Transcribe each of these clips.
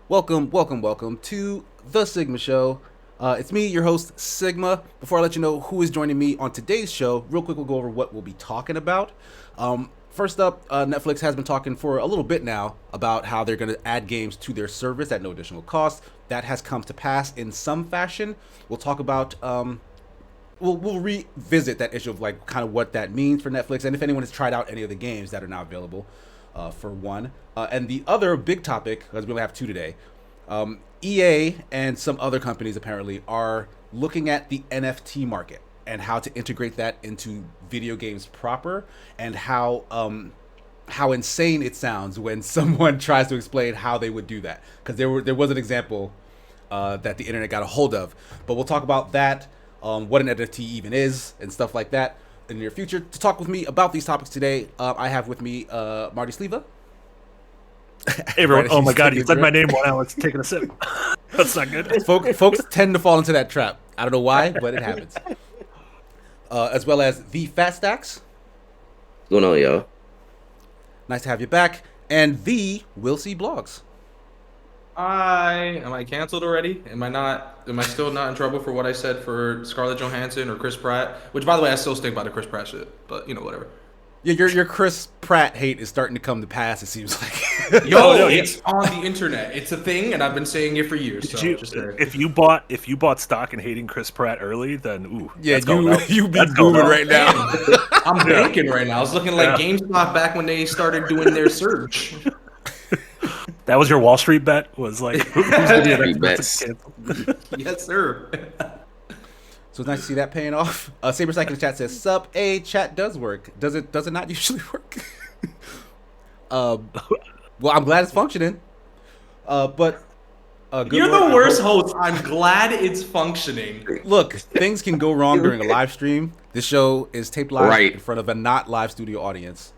Welcome to the Sigma Show. It's me, your host, Sigma. Before I let you know who is joining me on today's show, real quick, we'll go over what we'll be talking about. First up, Netflix has been talking for a little bit now about how they're going to add games to their service at no additional cost. That has come to pass in some fashion. We'll talk about we'll revisit that issue of like kind of what that means for Netflix and if anyone has tried out any of the games that are now available for one. And the other big topic, because we only have two today, EA and some other companies apparently are looking at the NFT market and how to integrate that into video games proper, and how insane it sounds when someone tries to explain how they would do that. Because there was an example that the internet got a hold of, but we'll talk about that, what an NFT even is, and stuff like that in the near future. To talk with me about these topics today, I have with me Marty Sleva. Hey everyone! Oh my God, you said my name while I was taking a sip. That's not good. Folks tend to fall into that trap. I don't know why, but it happens. As well as the Fat Stacks. What's going on, y'all? Nice to have you back. And the Will See Blogs. Am I canceled already? Am I still not in trouble for what I said for Scarlett Johansson or Chris Pratt? Which, by the way, I still stick by the Chris Pratt shit. But whatever. Yeah, your Chris Pratt hate is starting to come to pass. It seems like. It's on the internet. It's a thing, and I've been saying it for years. So if you bought stock in hating Chris Pratt early, then yeah, you be booming right now. I'm banking right now. I was looking like GameStop back when they started doing their surge. That was your Wall Street bet? Was like who's Street bets. Yes, sir. So it's nice to see that paying off. Saber Psych in the chat says, "Sup, chat does work. Does it not usually work?" Well, I'm glad it's functioning. But you're the worst host. I'm glad it's functioning. Look, things can go wrong during a live stream. This show is taped live in front of a not live studio audience.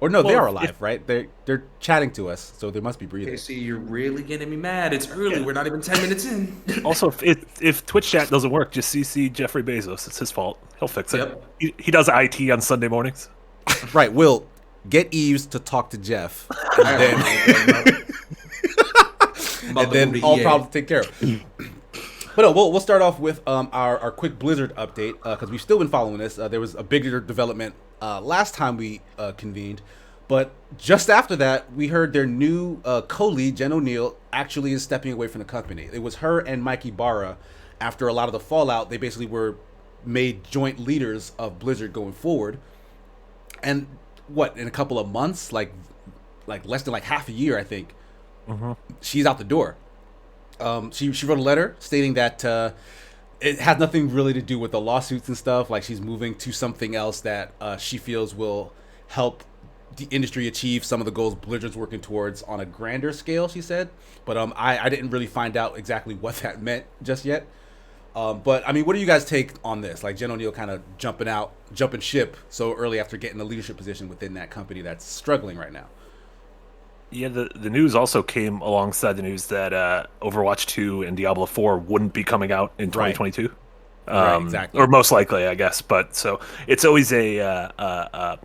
Or no, they are alive, right? They're chatting to us, so they must be breathing. Okay, see, you're really getting me mad. It's early. Yeah. We're not even 10 minutes in. Also, if Twitch chat doesn't work, just CC Jeffrey Bezos. It's his fault. He'll fix it. He does IT on Sunday mornings. Right, Will, get Eves to talk to Jeff, and then all problems take care of. But no, we'll start off with our quick Blizzard update, because we've still been following this. There was a bigger development last time we convened, but just after that, we heard their new co-lead, Jen O'Neill, actually is stepping away from the company. It was her and Mike Ibarra. After a lot of the fallout, they basically were made joint leaders of Blizzard going forward. And in a couple of months, like less than half a year, I think, she's out the door. She wrote a letter stating that it has nothing really to do with the lawsuits and stuff. Like, she's moving to something else that she feels will help the industry achieve some of the goals Blizzard's working towards on a grander scale, she said. But I didn't really find out exactly what that meant just yet. But I mean, what do you guys take on this? Like, Jen O'Neill kind of jumping ship so early after getting a leadership position within that company that's struggling right now. Yeah, the news also came alongside the news that Overwatch 2 and Diablo 4 wouldn't be coming out in 2022. Right, exactly. Or most likely, I guess. But so it's always a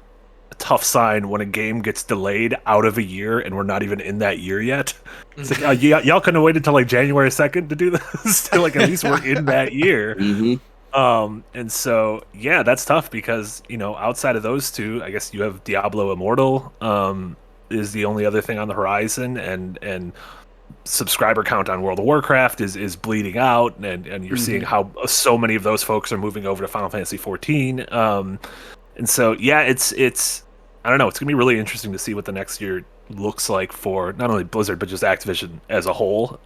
tough sign when a game gets delayed out of a year and we're not even in that year yet. It's like, y'all couldn't have waited until like January 2nd to do this. At least we're in that year. And so, yeah, that's tough because, outside of those two, I guess you have Diablo Immortal, is the only other thing on the horizon, and subscriber count on World of Warcraft is bleeding out, and you're seeing how so many of those folks are moving over to Final Fantasy 14. And so, yeah, it's I don't know, it's gonna be really interesting to see what the next year looks like for not only Blizzard but just Activision as a whole,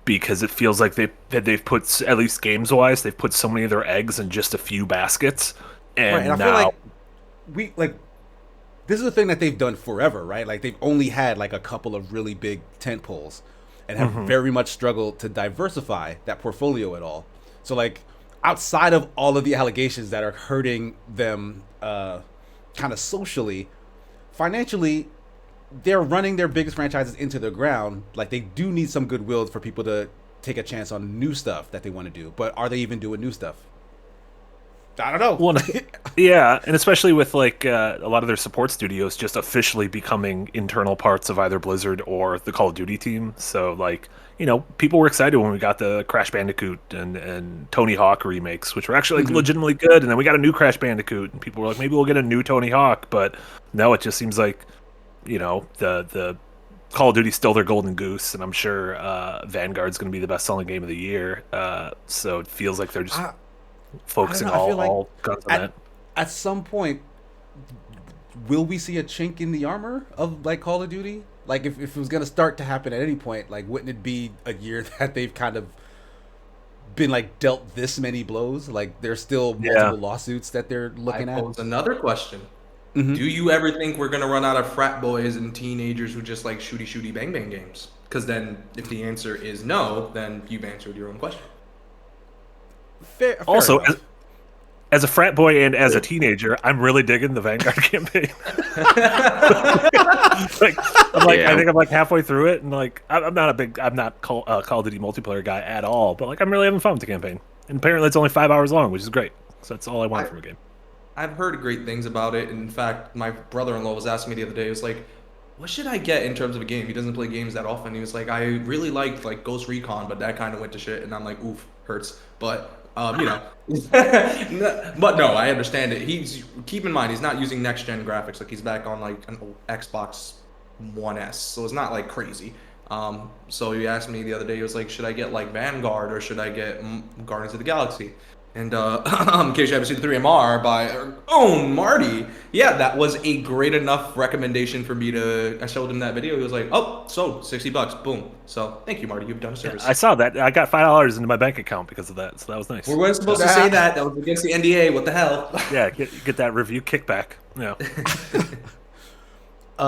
because it feels like they've put, at least games wise, they've put so many of their eggs in just a few baskets, and I now feel like this is a thing that they've done forever, right? Like, they've only had like a couple of really big tent poles and have very much struggled to diversify that portfolio at all. So, like, outside of all of the allegations that are hurting them kind of socially, financially, they're running their biggest franchises into the ground. Like, they do need some goodwill for people to take a chance on new stuff that they want to do. But are they even doing new stuff? I don't know. Well, yeah, and especially with like a lot of their support studios just officially becoming internal parts of either Blizzard or the Call of Duty team. So like, people were excited when we got the Crash Bandicoot and Tony Hawk remakes, which were actually like legitimately good. And then we got a new Crash Bandicoot, and people were like, maybe we'll get a new Tony Hawk. But no, it just seems like, the Call of Duty's still their golden goose, and I'm sure Vanguard's going to be the best-selling game of the year. So it feels like they're just focusing all guns on that. At some point, will we see a chink in the armor of like Call of Duty? Like if it was going to start to happen at any point, like wouldn't it be a year that they've kind of been like dealt this many blows? Like there's still multiple lawsuits that they're looking at. Another question. Do you ever think we're gonna run out of frat boys and teenagers who just like shooty bang bang games? Because then, if the answer is no, then you've answered your own question. Fair also, as a frat boy and as a teenager, I'm really digging the Vanguard campaign. I think I'm like halfway through it, and like I'm not Call of Duty multiplayer guy at all, but like I'm really having fun with the campaign. And apparently, it's only 5 hours long, which is great. So that's all I want from a game. I've heard great things about it. In fact, my brother-in-law was asking me the other day, he was like, what should I get in terms of a game? He doesn't play games that often. He was like, I really liked like Ghost Recon, but that kind of went to shit. And I'm like, oof, hurts. But, but no, I understand it. Keep in mind, he's not using next-gen graphics. Like he's back on like an old Xbox One S. So it's not like crazy. So he asked me the other day, he was like, should I get like Vanguard or should I get Guardians of the Galaxy? And in case you haven't seen the 3MR by our own Marty, yeah, that was a great enough recommendation for me to. I showed him that video. He was like, "Oh, so $60, boom." So thank you, Marty. You've done a service. I saw that. I got $5 into my bank account because of that. So that was nice. We weren't supposed to say that. That was against the NDA. What the hell? Yeah, get that review kickback. Yeah.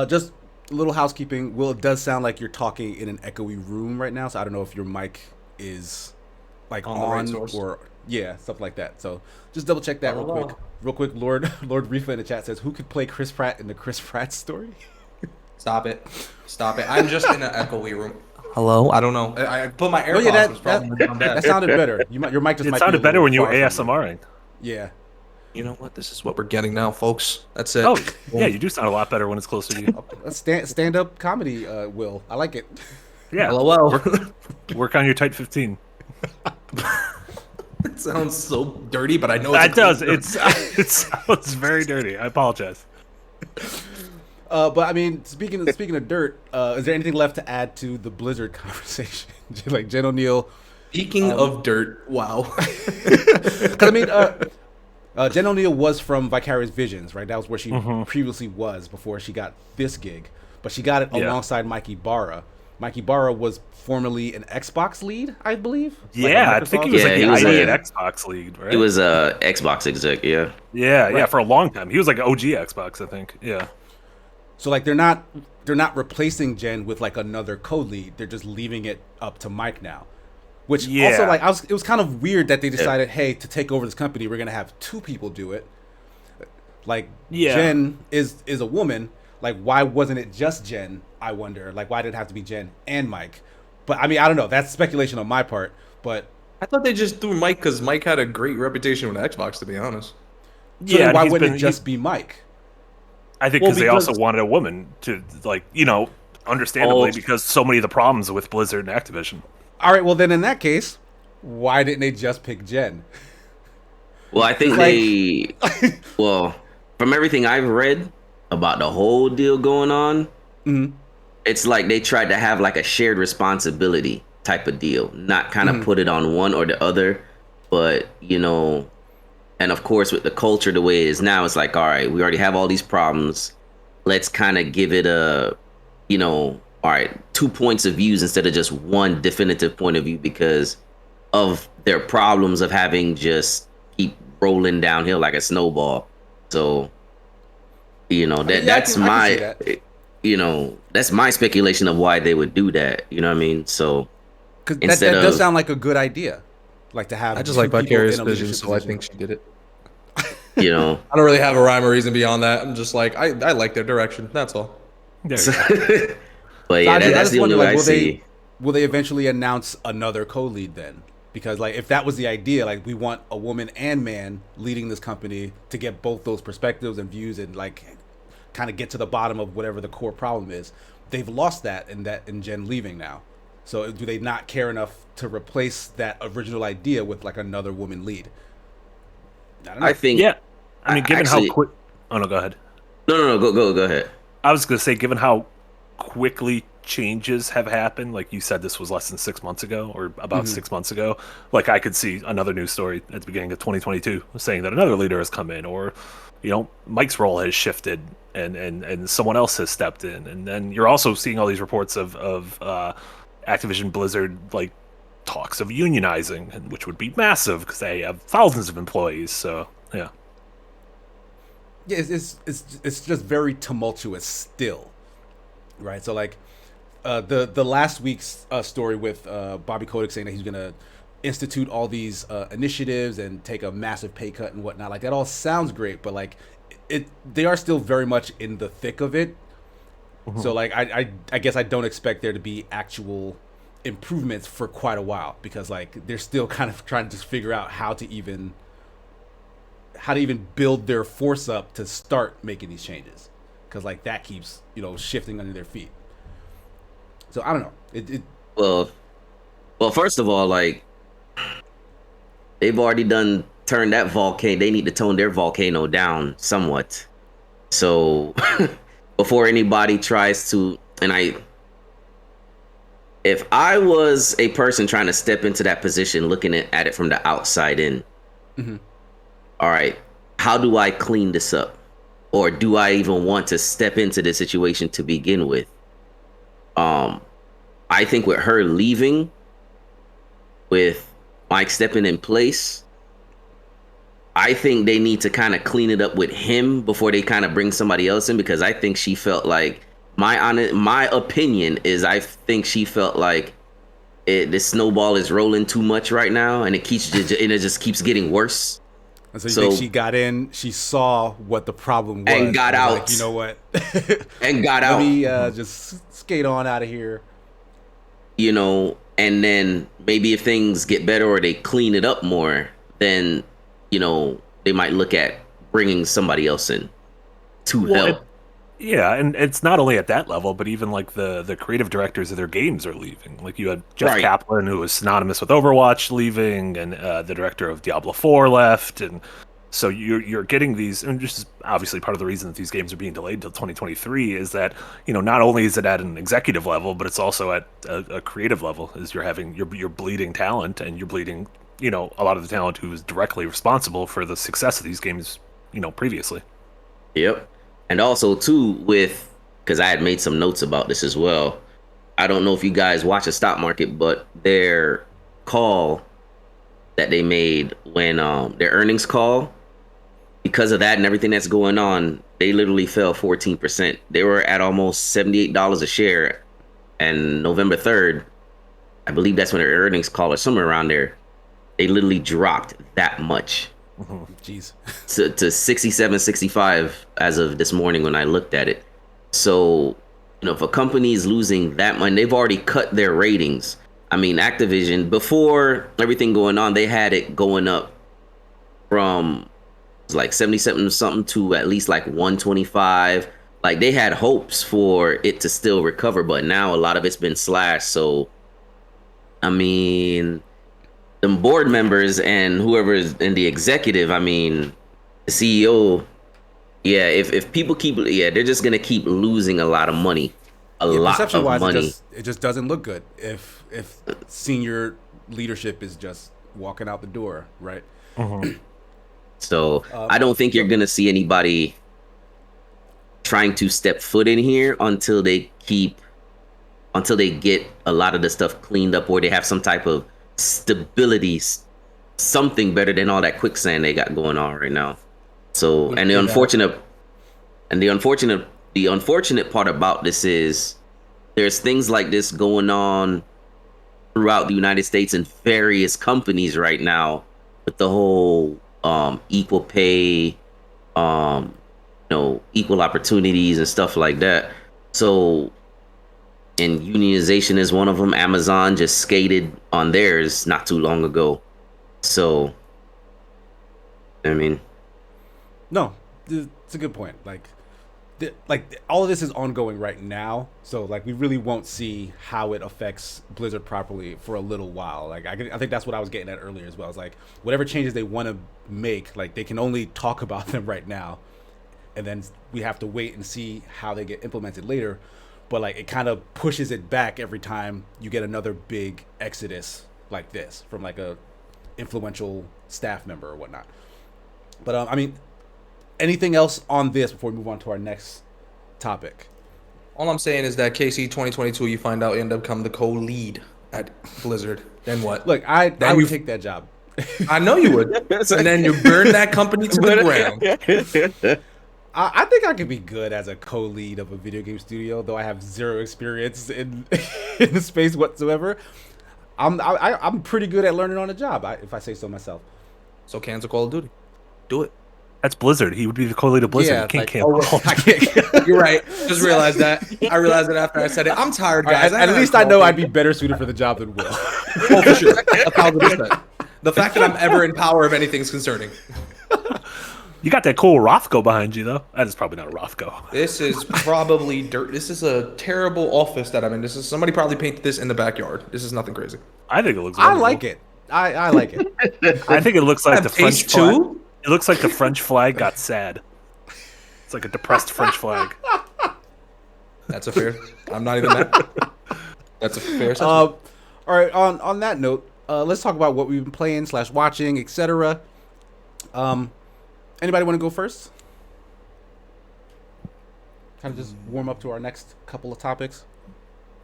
Just a little housekeeping. Will, it does sound like you're talking in an echoey room right now, so I don't know if your mic is like on or. Yeah, stuff like that. So just double check that real quick. Lord Rifa in the chat says, who could play Chris Pratt in the Chris Pratt story? Stop it. I'm just in an echoey room. Hello? I don't know. I put my AirPods. That sounded better. Your mic just it sounded better when you were ASMRing. Yeah. You know what? This is what we're getting now, folks. That's it. Oh, yeah, you do sound a lot better when it's closer to you. Stand-up comedy, Will. I like it. Yeah. LOL. Work on your tight 15. It sounds so dirty, but I know it does. It sounds very dirty. I apologize. But I mean, speaking of dirt, is there anything left to add to the Blizzard conversation? Like Jen O'Neill. Speaking of dirt, wow. Because I mean, Jen O'Neill was from Vicarious Visions, right? That was where she previously was before she got this gig, but she got it alongside Mike Ibarra. Mike Ibarra was formerly an Xbox lead, I believe. Yeah, I think he was the ID at Xbox lead, right? He was a Xbox exec, yeah. Yeah, for a long time. He was like OG Xbox, I think. Yeah. So like they're not replacing Jen with like another co-lead. They're just leaving it up to Mike now. Which also like it was kind of weird that they decided, hey, to take over this company, we're gonna have two people do it. Like Jen is a woman. Like why wasn't it just Jen? I wonder. Like why did it have to be Jen and Mike? But I mean, I don't know. That's speculation on my part. But I thought they just threw Mike because Mike had a great reputation with Xbox, to be honest. So then why wouldn't it just be Mike? I think because they also wanted a woman to, like, understandably, because so many of the problems with Blizzard and Activision. All right, well then in that case, why didn't they just pick Jen? Well, I think well, from everything I've read about the whole deal going on, it's like they tried to have like a shared responsibility type of deal, not kind of put it on one or the other, but and of course with the culture the way it is now, it's like, all right, we already have all these problems, let's kind of give it a all right, 2 points of views instead of just one definitive point of view, because of their problems of having just keep rolling downhill like a snowball. So that's my that's my speculation of why they would do that. You know what I don't So because that does sound like a good idea, like to have. I just like Vicarious Visions, so I think she did it. I don't really have a rhyme or reason beyond that. I'm just like I like their direction. That's all. But yeah, that's the only way I see. Will they eventually announce another co-lead then? because like if that was the idea, like we want a woman and man leading this company to get both those perspectives and views and like kind of get to the bottom of whatever the core problem is. They've lost that in Jen leaving now. So do they not care enough to replace that original idea with like another woman lead? I don't know. I think. Yeah, I mean, given actually, how quick. Oh no, go ahead. No. Go ahead. I was gonna say, given how quickly changes have happened, like you said, this was less than 6 months ago, or about 6 months ago. Like I could see another news story at the beginning of 2022 saying that another leader has come in, or Mike's role has shifted, and someone else has stepped in, and then you're also seeing all these reports of Activision Blizzard like talks of unionizing, which would be massive because they have thousands of employees. So yeah. Yeah, it's just very tumultuous still, right? So like, the last week's story with Bobby Kotick saying that he's gonna institute all these initiatives and take a massive pay cut and whatnot. Like that all sounds great, but like they are still very much in the thick of it. Mm-hmm. So like I guess I don't expect there to be actual improvements for quite a while because like they're still kind of trying to just figure out how to even build their force up to start making these changes, because like that keeps shifting under their feet. So I don't know. Well, first of all, like they've already turned that volcano. They need to tone their volcano down somewhat. So before anybody tries to, if I was a person trying to step into that position, looking at it from the outside in. Mm-hmm. All right, how do I clean this up? Or do I even want to step into this situation to begin with? I think with her leaving, with Mike stepping in place, I think they need to kind of clean it up with him before they kind of bring somebody else in, because I think she felt like, my opinion is I think she felt like the snowball is rolling too much right now, and it just keeps getting worse. And so you think she got in, she saw what the problem was, and got out. Like, you know what? And got out. Let me just skate on out of here. And then maybe if things get better or they clean it up more, then they might look at bringing somebody else in to help. Yeah, and it's not only at that level, but even like the creative directors of their games are leaving. Like you had Jeff Kaplan, who was synonymous with Overwatch, leaving, and the director of Diablo 4 left, and so you're getting these, and this is obviously part of the reason that these games are being delayed until 2023 is that not only is it at an executive level, but it's also at a creative level. Is you're bleeding talent, and you're bleeding a lot of the talent who is directly responsible for the success of these games previously. Yep. And also, too, because I had made some notes about this as well. I don't know if you guys watch the stock market, but their call that they made when their earnings call, because of that and everything that's going on, they literally fell 14%. They were at almost $78 a share. And November 3rd, I believe that's when their earnings call or somewhere around there, they literally dropped that much. Jeez. to 67, 65 as of this morning when I looked at it. So, if a company is losing that money, they've already cut their ratings. I mean, Activision, before everything going on, they had it going up from like 77 something to at least like 125. Like they had hopes for it to still recover, but now a lot of it's been slashed. So, I mean, the board members and whoever is in the executive, I mean, the CEO, if people they're just gonna keep losing a lot of money, a lot of money. It just doesn't look good if senior leadership is just walking out the door, right? Mm-hmm. So I don't think you're gonna see anybody trying to step foot in here until they get a lot of the stuff cleaned up, or they have some type of stability, something better than all that quicksand they got going on right now. So, and the unfortunate part about this is there's things like this going on throughout the United States and various companies right now with the whole equal pay, equal opportunities and stuff like that. So and unionization is one of them. Amazon just skated on theirs not too long ago. So, I mean, no, it's a good point. Like all of this is ongoing right now, so like we really won't see how it affects Blizzard properly for a little while. Like I think that's what I was getting at earlier as well. It's like whatever changes they want to make, like they can only talk about them right now, and then we have to wait and see how they get implemented later. But like it kind of pushes it back every time you get another big exodus like this from like a influential staff member or whatnot. But I mean, anything else on this before we move on to our next topic? All I'm saying is that KC 2022, you find out you end up becoming the co-lead at Blizzard. Then what? Look, I would take that job. I know you would. And then you burn that company to the ground. I think I could be good as a co-lead of a video game studio, though I have zero experience in the space whatsoever. I'm pretty good at learning on the job, if I say so myself. So cancel Call of Duty. Do it. That's Blizzard. He would be the co-lead of Blizzard. Yeah, You can't cancel. I can't. You're right. Just realized that. I realized it after I said it. I'm tired, guys. At least I know I'd be better suited for the job than Will. Oh, for sure. 1,000%. The fact that I'm ever in power of anything is concerning. You got that cool Rothko behind you, though. That is probably not a Rothko. This is probably dirt. This is a terrible office that I'm in. This is somebody probably painted this in the backyard. This is nothing crazy. I think it looks. I like it. I like it. I think it looks like the French flag. too. It looks like the French flag got sad. It's like a depressed French flag. That's a fair. I'm not even mad. That's a fair assessment. All right. On that note, let's talk about what we've been playing / watching, etc. Anybody want to go first? Kind of just warm up to our next couple of topics.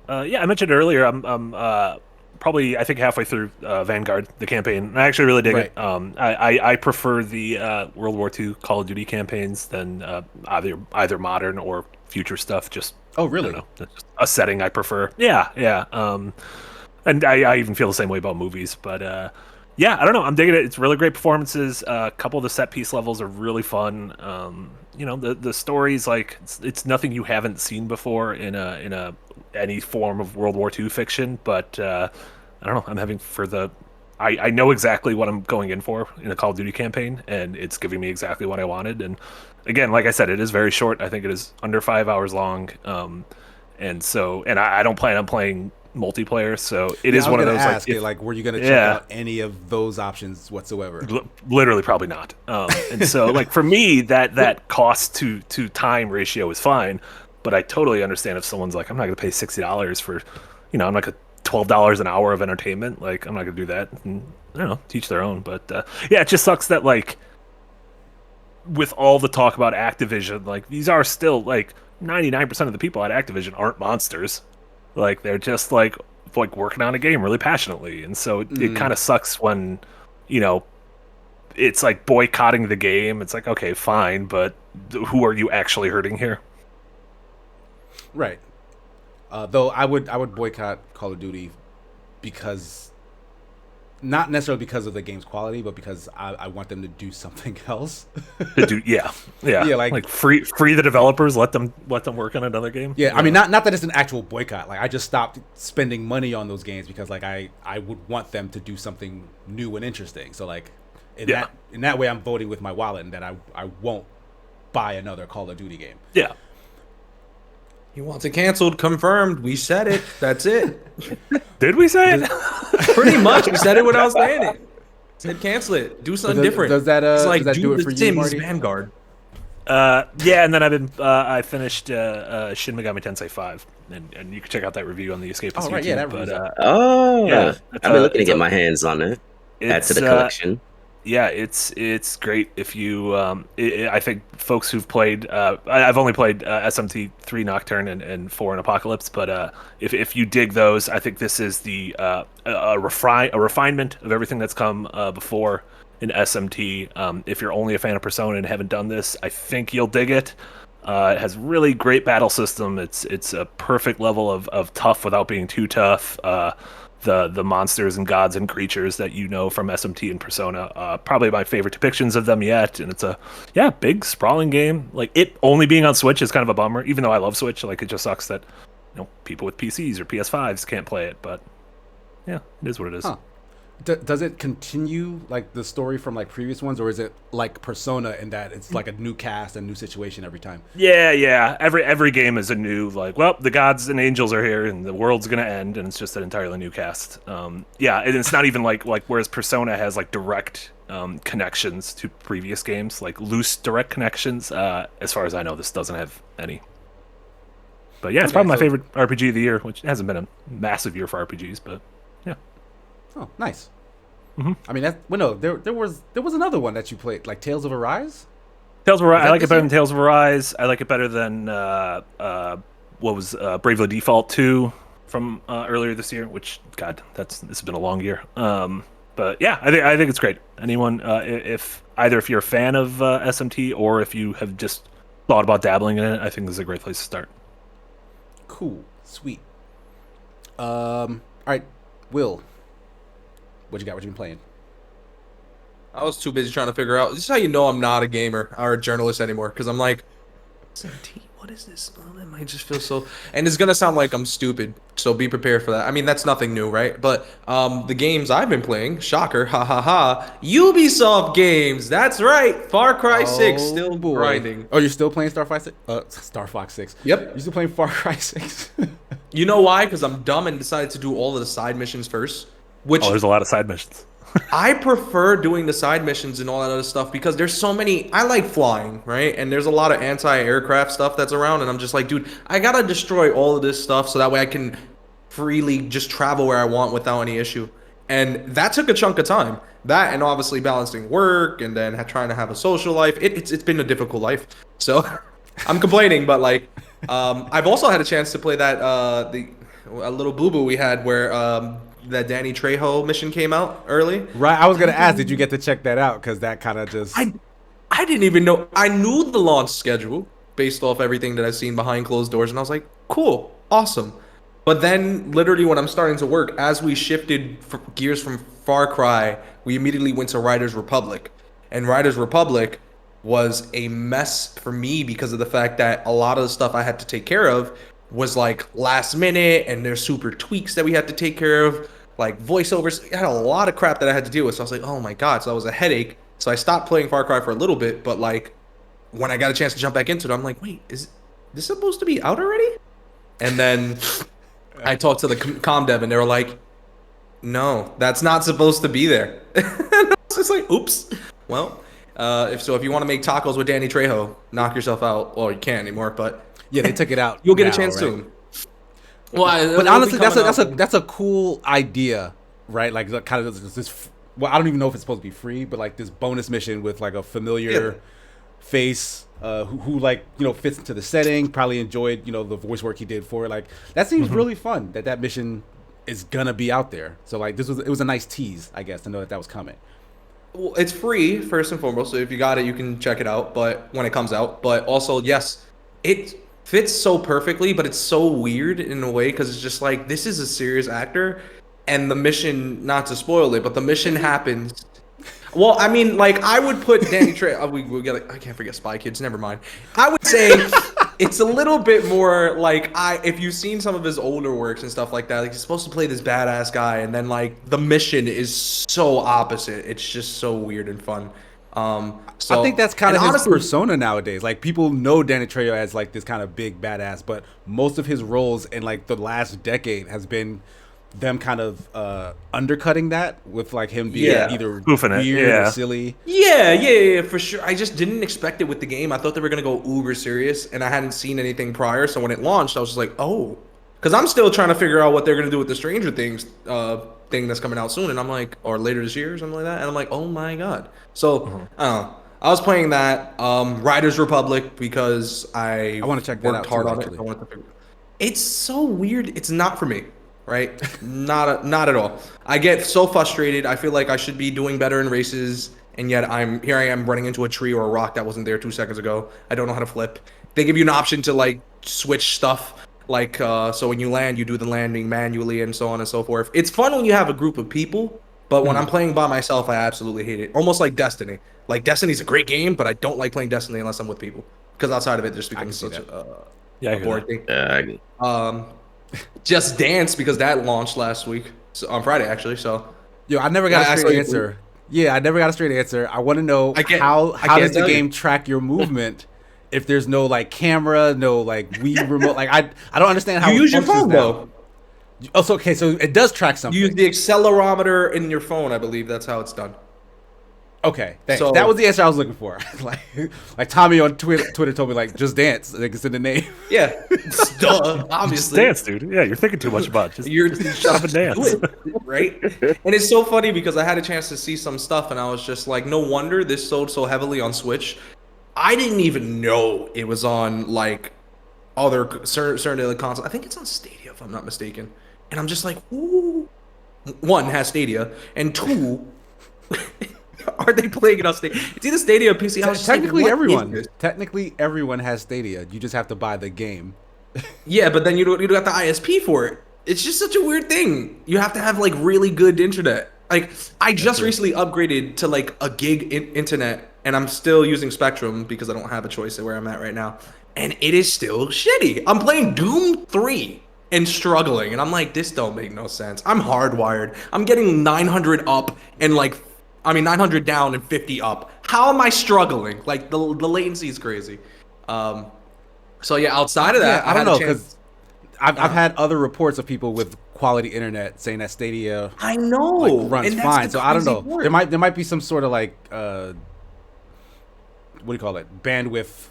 Yeah, I mentioned earlier. I'm probably I think halfway through Vanguard, the campaign. I actually really dig it. I prefer the World War II Call of Duty campaigns than either modern or future stuff. Just really? I don't know, just a setting I prefer. Yeah. And I even feel the same way about movies, but. Yeah, I don't know. I'm digging it. It's really great performances. A couple of the set piece levels are really fun. The story's like it's nothing you haven't seen before in any form of World War II fiction. But I don't know. I'm having I know exactly what I'm going in for in a Call of Duty campaign, and it's giving me exactly what I wanted. And again, like I said, it is very short. I think it is under 5 hours long. And I don't plan on playing multiplayer, so it is one of those were you going to check out any of those options whatsoever? Literally probably not. And so like for me that cost to time ratio is fine, but I totally understand if someone's like, I'm not going to pay $60 for, I'm like $12 an hour of entertainment, like I'm not going to do that. And, I don't know, teach their own. But yeah, it just sucks that like with all the talk about Activision, like these are still like 99% of the people at Activision aren't monsters. Like they're just like working on a game really passionately, and so it kind of sucks when, it's like boycotting the game. It's like, okay, fine, but who are you actually hurting here? Right. Though I would boycott Call of Duty because. Not necessarily because of the game's quality, but because I want them to do something else. Yeah, like free the developers, let them work on another game. Yeah, I mean, not that it's an actual boycott. Like I just stopped spending money on those games because like I would want them to do something new and interesting. So like in that way, I'm voting with my wallet, and that I won't buy another Call of Duty game. Yeah. He wants it canceled. Confirmed. We said it. That's it. Did we say it? Pretty much. We said it without saying it. Said cancel it. Do something different. Does that it's like, does that do it for you, Marty? Vanguard. Yeah, and then I finished Shin Megami Tensei 5, and you can check out that review on the Escapist YouTube. Right, yeah, that I've been looking to get my hands on it. Add to the collection. Yeah, it's great if you. I think folks who've played. I've only played SMT 3 Nocturne and 4 in Apocalypse, but if you dig those, I think this is the a refinement of everything that's come before in SMT. If you're only a fan of Persona and haven't done this, I think you'll dig it. It has really great battle system. It's a perfect level of tough without being too tough. The monsters and gods and creatures that you know from SMT and Persona, probably my favorite depictions of them yet. And it's a big sprawling game. Like it only being on Switch is kind of a bummer, even though I love Switch. Like it just sucks that people with PCs or PS5s can't play it. But yeah, it is what it is. Huh. Does it continue like the story from like previous ones, or is it like Persona in that it's like a new cast and new situation every time? Yeah. Every game is a new well, the gods and angels are here and the world's gonna end, and it's just an entirely new cast. And it's not even like whereas Persona has like direct connections to previous games, like loose direct connections. As far as I know, this doesn't have any. But yeah, it's probably my favorite RPG of the year, which hasn't been a massive year for RPGs, but yeah. Oh, nice. I mean, there was another one that you played, like Tales of Arise. Tales of Arise. I like it better than Tales of Arise. I like it better than what was Bravely Default 2 from earlier this year. Which, God, this has been a long year. But yeah, I think it's great. Anyone, if you're a fan of SMT or if you have just thought about dabbling in it, I think this is a great place to start. Cool, sweet. All right, Will. What you got? What you been playing? I was too busy trying to figure out. This is how you know I'm not a gamer or a journalist anymore, because I'm like, SMT, what is this? Oh, that might just feel so. And it's gonna sound like I'm stupid, so be prepared for that. I mean, that's nothing new, right? But the games I've been playing, shocker, ha ha ha, Ubisoft games. That's right, Far Cry 6, still grinding. Oh, you're still playing Star Fox 6? Star Fox 6. Yep. You're still playing Far Cry 6. You know why? Because I'm dumb and decided to do all of the side missions first. There's a lot of side missions. I prefer doing the side missions and all that other stuff because there's so many. I like flying, right? And there's a lot of anti-aircraft stuff that's around, and I'm just like, dude, I gotta destroy all of this stuff so that way I can freely just travel where I want without any issue. And that took a chunk of time. That and obviously balancing work and then trying to have a social life. It's been a difficult life. So I'm complaining, but like, I've also had a chance to play that a little boo-boo we had where that Danny Trejo mission came out early. Right, I was gonna ask, did you get to check that out? Because that kind of just I didn't even know. I knew the launch schedule based off everything that I've seen behind closed doors, and I was like, cool, awesome. But then, literally, when I'm starting to work, as we shifted gears from Far Cry, we immediately went to Riders Republic, and Riders Republic was a mess for me because of the fact that a lot of the stuff I had to take care of was like last minute, and there's super tweaks that we had to take care of, like voiceovers. I had a lot of crap that I had to deal with, so I was like, oh my god, so that was a headache. So I stopped playing Far Cry for a little bit, but like when I got a chance to jump back into it, I'm like, wait, is this supposed to be out already? And then I talked to the comm dev, and they were like, no, that's not supposed to be there. And I was just like, oops. Well, if you want to make tacos with Danny Trejo, knock yourself out. Well, you can't anymore, but yeah, they took it out. You'll get a chance soon. Well, but honestly, that's a cool idea, right? Like kind of this. Well, I don't even know if it's supposed to be free, but like this bonus mission with like a familiar face who like fits into the setting. Probably enjoyed the voice work he did for it. Like that seems really fun. That mission is gonna be out there. So like it was a nice tease, I guess, to know that was coming. Well, it's free first and foremost. So if you got it, you can check it out. But when it comes out, but also yes, it fits so perfectly, but it's so weird in a way because it's just like this is a serious actor, and the mission, not to spoil it, but the mission happens. Well, I mean, like I would put Danny Trejo. We get. I can't forget Spy Kids. Never mind. I would say it's a little bit more like if you've seen some of his older works and stuff like that, like he's supposed to play this badass guy, and then like the mission is so opposite. It's just so weird and fun. So I think that's kind of his persona nowadays. Like people know Danny Trejo as like this kind of big badass, but most of his roles in like the last decade has been them kind of undercutting that with like him being either weird or silly. Yeah, for sure. I just didn't expect it with the game. I thought they were gonna go uber serious, and I hadn't seen anything prior. So when it launched, I was just like, oh, because I'm still trying to figure out what they're gonna do with the Stranger Things thing that's coming out soon, and I'm like, or later this year or something like that, and I'm like, oh my god. So I was playing that Riders Republic because I want to check that out hard too, on actually. it. It's so weird. It's not for me. Right? Not at all. I get so frustrated. I feel like I should be doing better in races, and yet I am running into a tree or a rock that wasn't there 2 seconds ago. I don't know how to flip. They give you an option to like switch stuff, like so when you land, you do the landing manually and so on and so forth. It's fun when you have a group of people, but when I'm playing by myself, I absolutely hate it. Almost like Destiny. Like Destiny's a great game, but I don't like playing Destiny unless I'm with people, because outside of it, just becomes such a boring thing. Just Dance, because that launched last week, so, on Friday actually. So, Yo, I never got a straight answer. Yeah, I never got a straight answer. I want to know how does the game track your movement if there's no like camera, no like Wii remote? Like I don't understand how you use your phone though. Oh, so okay, so it does track something. You use the accelerometer in your phone, I believe. That's how it's done. Okay, thanks. So, that was the answer I was looking for. like Tommy on Twitter told me like just dance. Like it's in the name. Yeah, duh, obviously. Just dance, dude. Yeah, you're thinking too much about it. Just shut up and dance. Right? And it's so funny because I had a chance to see some stuff and I was just like, no wonder this sold so heavily on Switch. I didn't even know it was on like other certain other consoles. I think it's on Stadia if I'm not mistaken. And I'm just like, ooh. One has Stadia, and two. Are they playing it on Stadia? It's either Stadia or PC. Technically, everyone has Stadia. You just have to buy the game. Yeah, but then you don't got the ISP for it. It's just such a weird thing. You have to have like really good internet. Like I just recently upgraded to like a gig internet, and I'm still using Spectrum because I don't have a choice at where I'm at right now. And it is still shitty. I'm playing Doom 3 and struggling, and I'm like, this don't make no sense. I'm hardwired. I'm getting 900 up and 900 down and 50 up. How am I struggling? Like the latency is crazy. So yeah, outside of that, I don't know because I've had other reports of people with quality internet saying that Stadia runs fine. So I don't know. Part. There might be some sort of like what do you call it? Bandwidth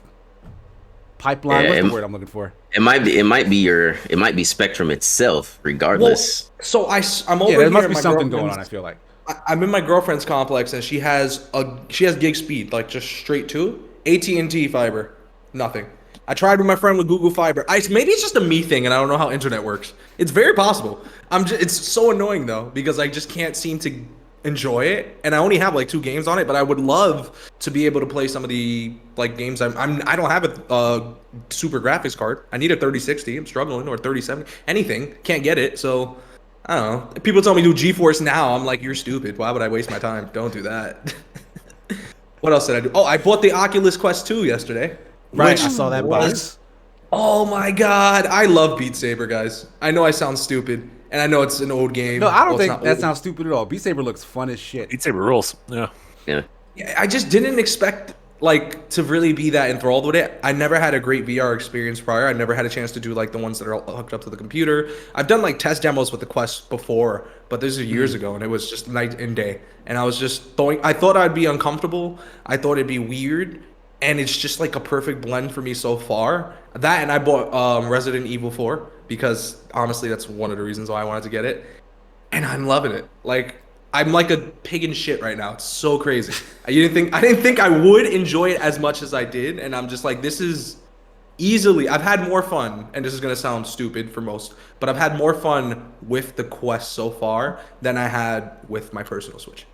pipeline. What's the word I'm looking for? It might be Spectrum itself, regardless. Well, so I'm over here. There must be something going on. I feel like. I'm in my girlfriend's complex and she has gig speed, like just straight to AT&T fiber, nothing. I tried with my friend with Google Fiber. Maybe it's just a me thing and I don't know how internet works. It's very possible. It's so annoying though because I just can't seem to enjoy it, and I only have like 2 games on it. But I would love to be able to play some of the like games. I don't have a super graphics card. I need a 3060. I'm struggling, or 3070. Anything, can't get it. So. I don't know. People tell me do GeForce Now. I'm like, you're stupid. Why would I waste my time? Don't do that. What else did I do? Oh, I bought the Oculus Quest 2 yesterday. Right, I saw that box. Oh my god, I love Beat Saber, guys. I know I sound stupid, and I know it's an old game. No, I don't think that sounds stupid at all. Beat Saber looks fun as shit. Beat Saber rules. Yeah. I just didn't expect like to really be that enthralled with it. I never had a great VR experience prior. I never had a chance to do like the ones that are hooked up to the computer. I've done like test demos with the Quest before, but this is years ago, and it was just night and day. And I was just I thought I'd be uncomfortable. I thought it'd be weird, and it's just like a perfect blend for me so far. That, and I bought Resident Evil 4 because honestly, that's one of the reasons why I wanted to get it, and I'm loving it. Like. I'm like a pig in shit right now. It's so crazy. I didn't think I would enjoy it as much as I did, and I'm just like, this is easily. I've had more fun, and this is gonna sound stupid for most, but I've had more fun with the Quest so far than I had with my personal Switch.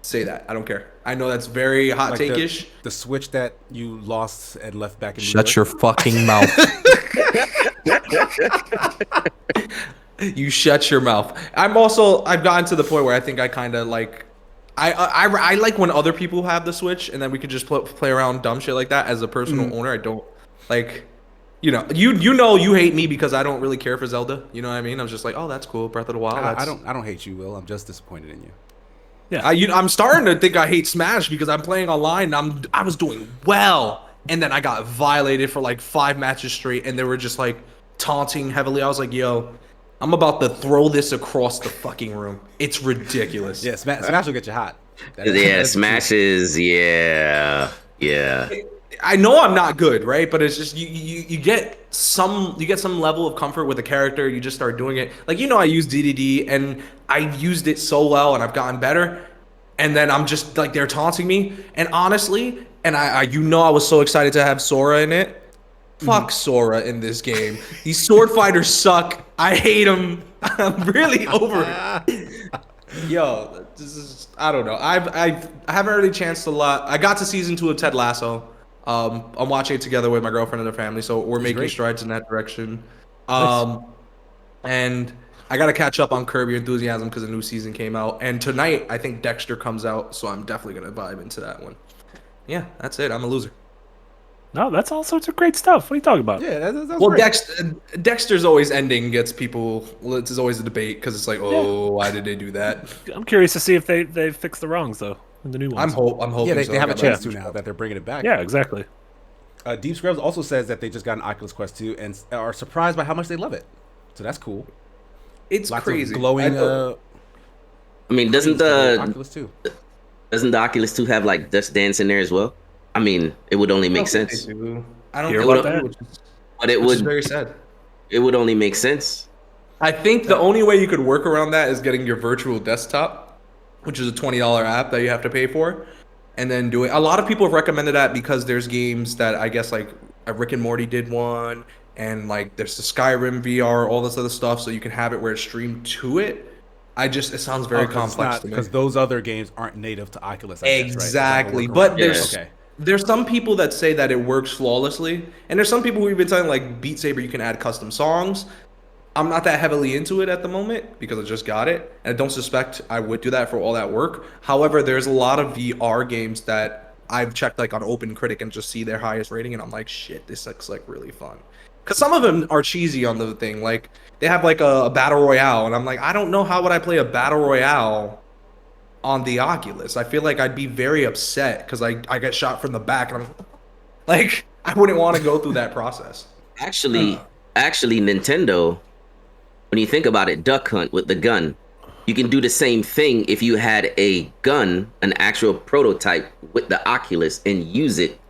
Say that. I don't care. I know that's very hot like take-ish. The Switch that you lost and left back in. Shut your fucking mouth. You shut your mouth. I've gotten to the point where I think I kind of like, I like when other people have the Switch and then we could just play around dumb shit like that. As a personal owner, I don't like, you hate me because I don't really care for Zelda. You know what I mean? I was just like, oh, that's cool. Breath of the Wild. I don't hate you, Will. I'm just disappointed in you. Yeah. I'm starting to think I hate Smash because I'm playing online and I was doing well, and then I got violated for like 5 matches straight, and they were just like taunting heavily. I was like, yo. I'm about to throw this across the fucking room. It's ridiculous. Yeah, Smash will get you hot. Smash is, yeah. I know I'm not good, right? But it's just you get some level of comfort with a character. You just start doing it. Like, I use DDD, and I used it so well, and I've gotten better. And then I'm just like, they're taunting me. And honestly, and I was so excited to have Sora in it. Fuck Sora in this game. These sword fighters suck. I hate them. I'm really over it. Yo, this is, I don't know. I haven't really chanced a lot. I got to season 2 of Ted Lasso. I'm watching it together with my girlfriend and her family, so we're making strides in that direction. And I got to catch up on Curb Your Enthusiasm because a new season came out. And tonight, I think Dexter comes out, so I'm definitely going to vibe into that one. Yeah, that's it. I'm a loser. No, that's all sorts of great stuff. What are you talking about? Yeah, that's Well, great. Dexter's always ending gets people. It's always a debate because it's like, oh, why did they do that? I'm curious to see if they fix the wrongs though in the new ones. I'm hoping. Yeah, so. they have a chance Like, to now that they're bringing it back. Yeah, exactly. Deep Scrubs also says that they just got an Oculus Quest 2 and are surprised by how much they love it. So that's cool. It's Lots crazy. of glowing. I mean, doesn't Oculus 2? the Oculus 2 have like Just Dance in there as well? I mean, it would only make sense. I don't Hear think about they that? do, But it which is would very sad. it would only make sense. I think the only way you could work around that is getting your virtual desktop, which is a $20 app that you have to pay for, and then do it. A lot of people have recommended that because there's games that I guess like Rick and Morty did one, and like there's the Skyrim VR, all this other stuff, so you can have it where it's streamed to it. It sounds very complex to me. Because those other games aren't native to Oculus. I guess, right? Exactly, It's but all Yeah. there's some people that say that it works flawlessly, and there's some people who've been saying like Beat Saber you can add custom songs. I'm not that heavily into it at the moment because I just got it, and I don't suspect I would do that for all that work. However, there's a lot of VR games that I've checked like on Open Critic and just see their highest rating, and I'm like, shit, this looks like really fun. Because some of them are cheesy on the thing, like they have like a battle royale, and I'm like, I don't know how would I play a battle royale on the Oculus. I feel like I'd be very upset because I get shot from the back, and I'm like, I wouldn't want to go through that process. Actually, Nintendo, when you think about it, Duck Hunt with the gun, you can do the same thing if you had a gun, an actual prototype with the Oculus, and use it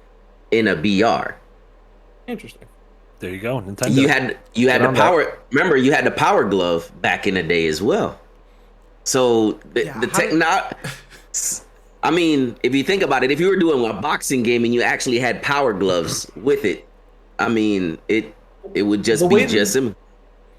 in a VR. Interesting. There you go, Nintendo. You had the on power. Remember, you had the Power Glove back in the day as well. So the technology. I mean, if you think about it, if you were doing a boxing game and you actually had Power Gloves with it, I mean, it would just be just similar.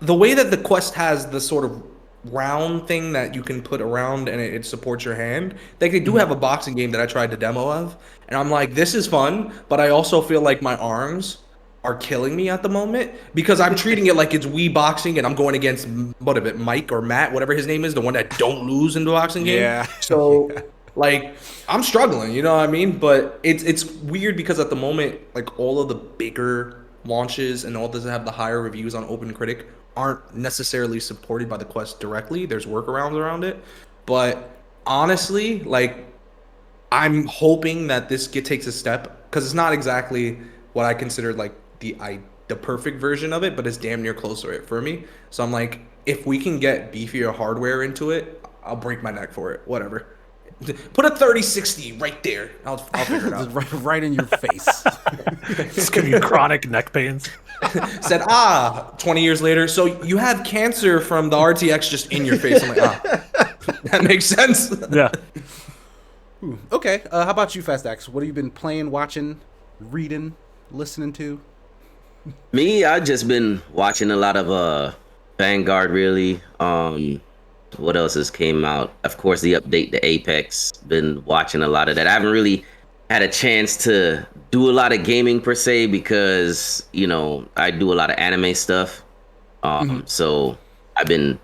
The way that the Quest has the sort of round thing that you can put around and it supports your hand, they do have a boxing game that I tried to demo of, and I'm like, this is fun, but I also feel like my arms are killing me at the moment because I'm treating it like it's Wii boxing and I'm going against Mike or Matt, whatever his name is, the one that don't lose in the boxing game. Yeah. So like I'm struggling, you know what I mean? But it's weird because at the moment, like all of the bigger launches and all those that have the higher reviews on Open Critic aren't necessarily supported by the Quest directly. There's workarounds around it. But honestly, like I'm hoping that this takes a step because it's not exactly what I consider like the perfect version of it, but it's damn near close to it for me. So I'm like, if we can get beefier hardware into it, I'll break my neck for it. Whatever. Put a 3060 right there. I'll figure it out. right in your face. Just give you chronic neck pains. Said, 20 years later, so you have cancer from the RTX just in your face. I'm like, that makes sense. Yeah. Okay. How about you, Fast X? What have you been playing, watching, reading, listening to? Me, I've just been watching a lot of Vanguard, really. What else has came out? Of course, the update to Apex. Been watching a lot of that. I haven't really had a chance to do a lot of gaming per se because, you know, I do a lot of anime stuff. So I've been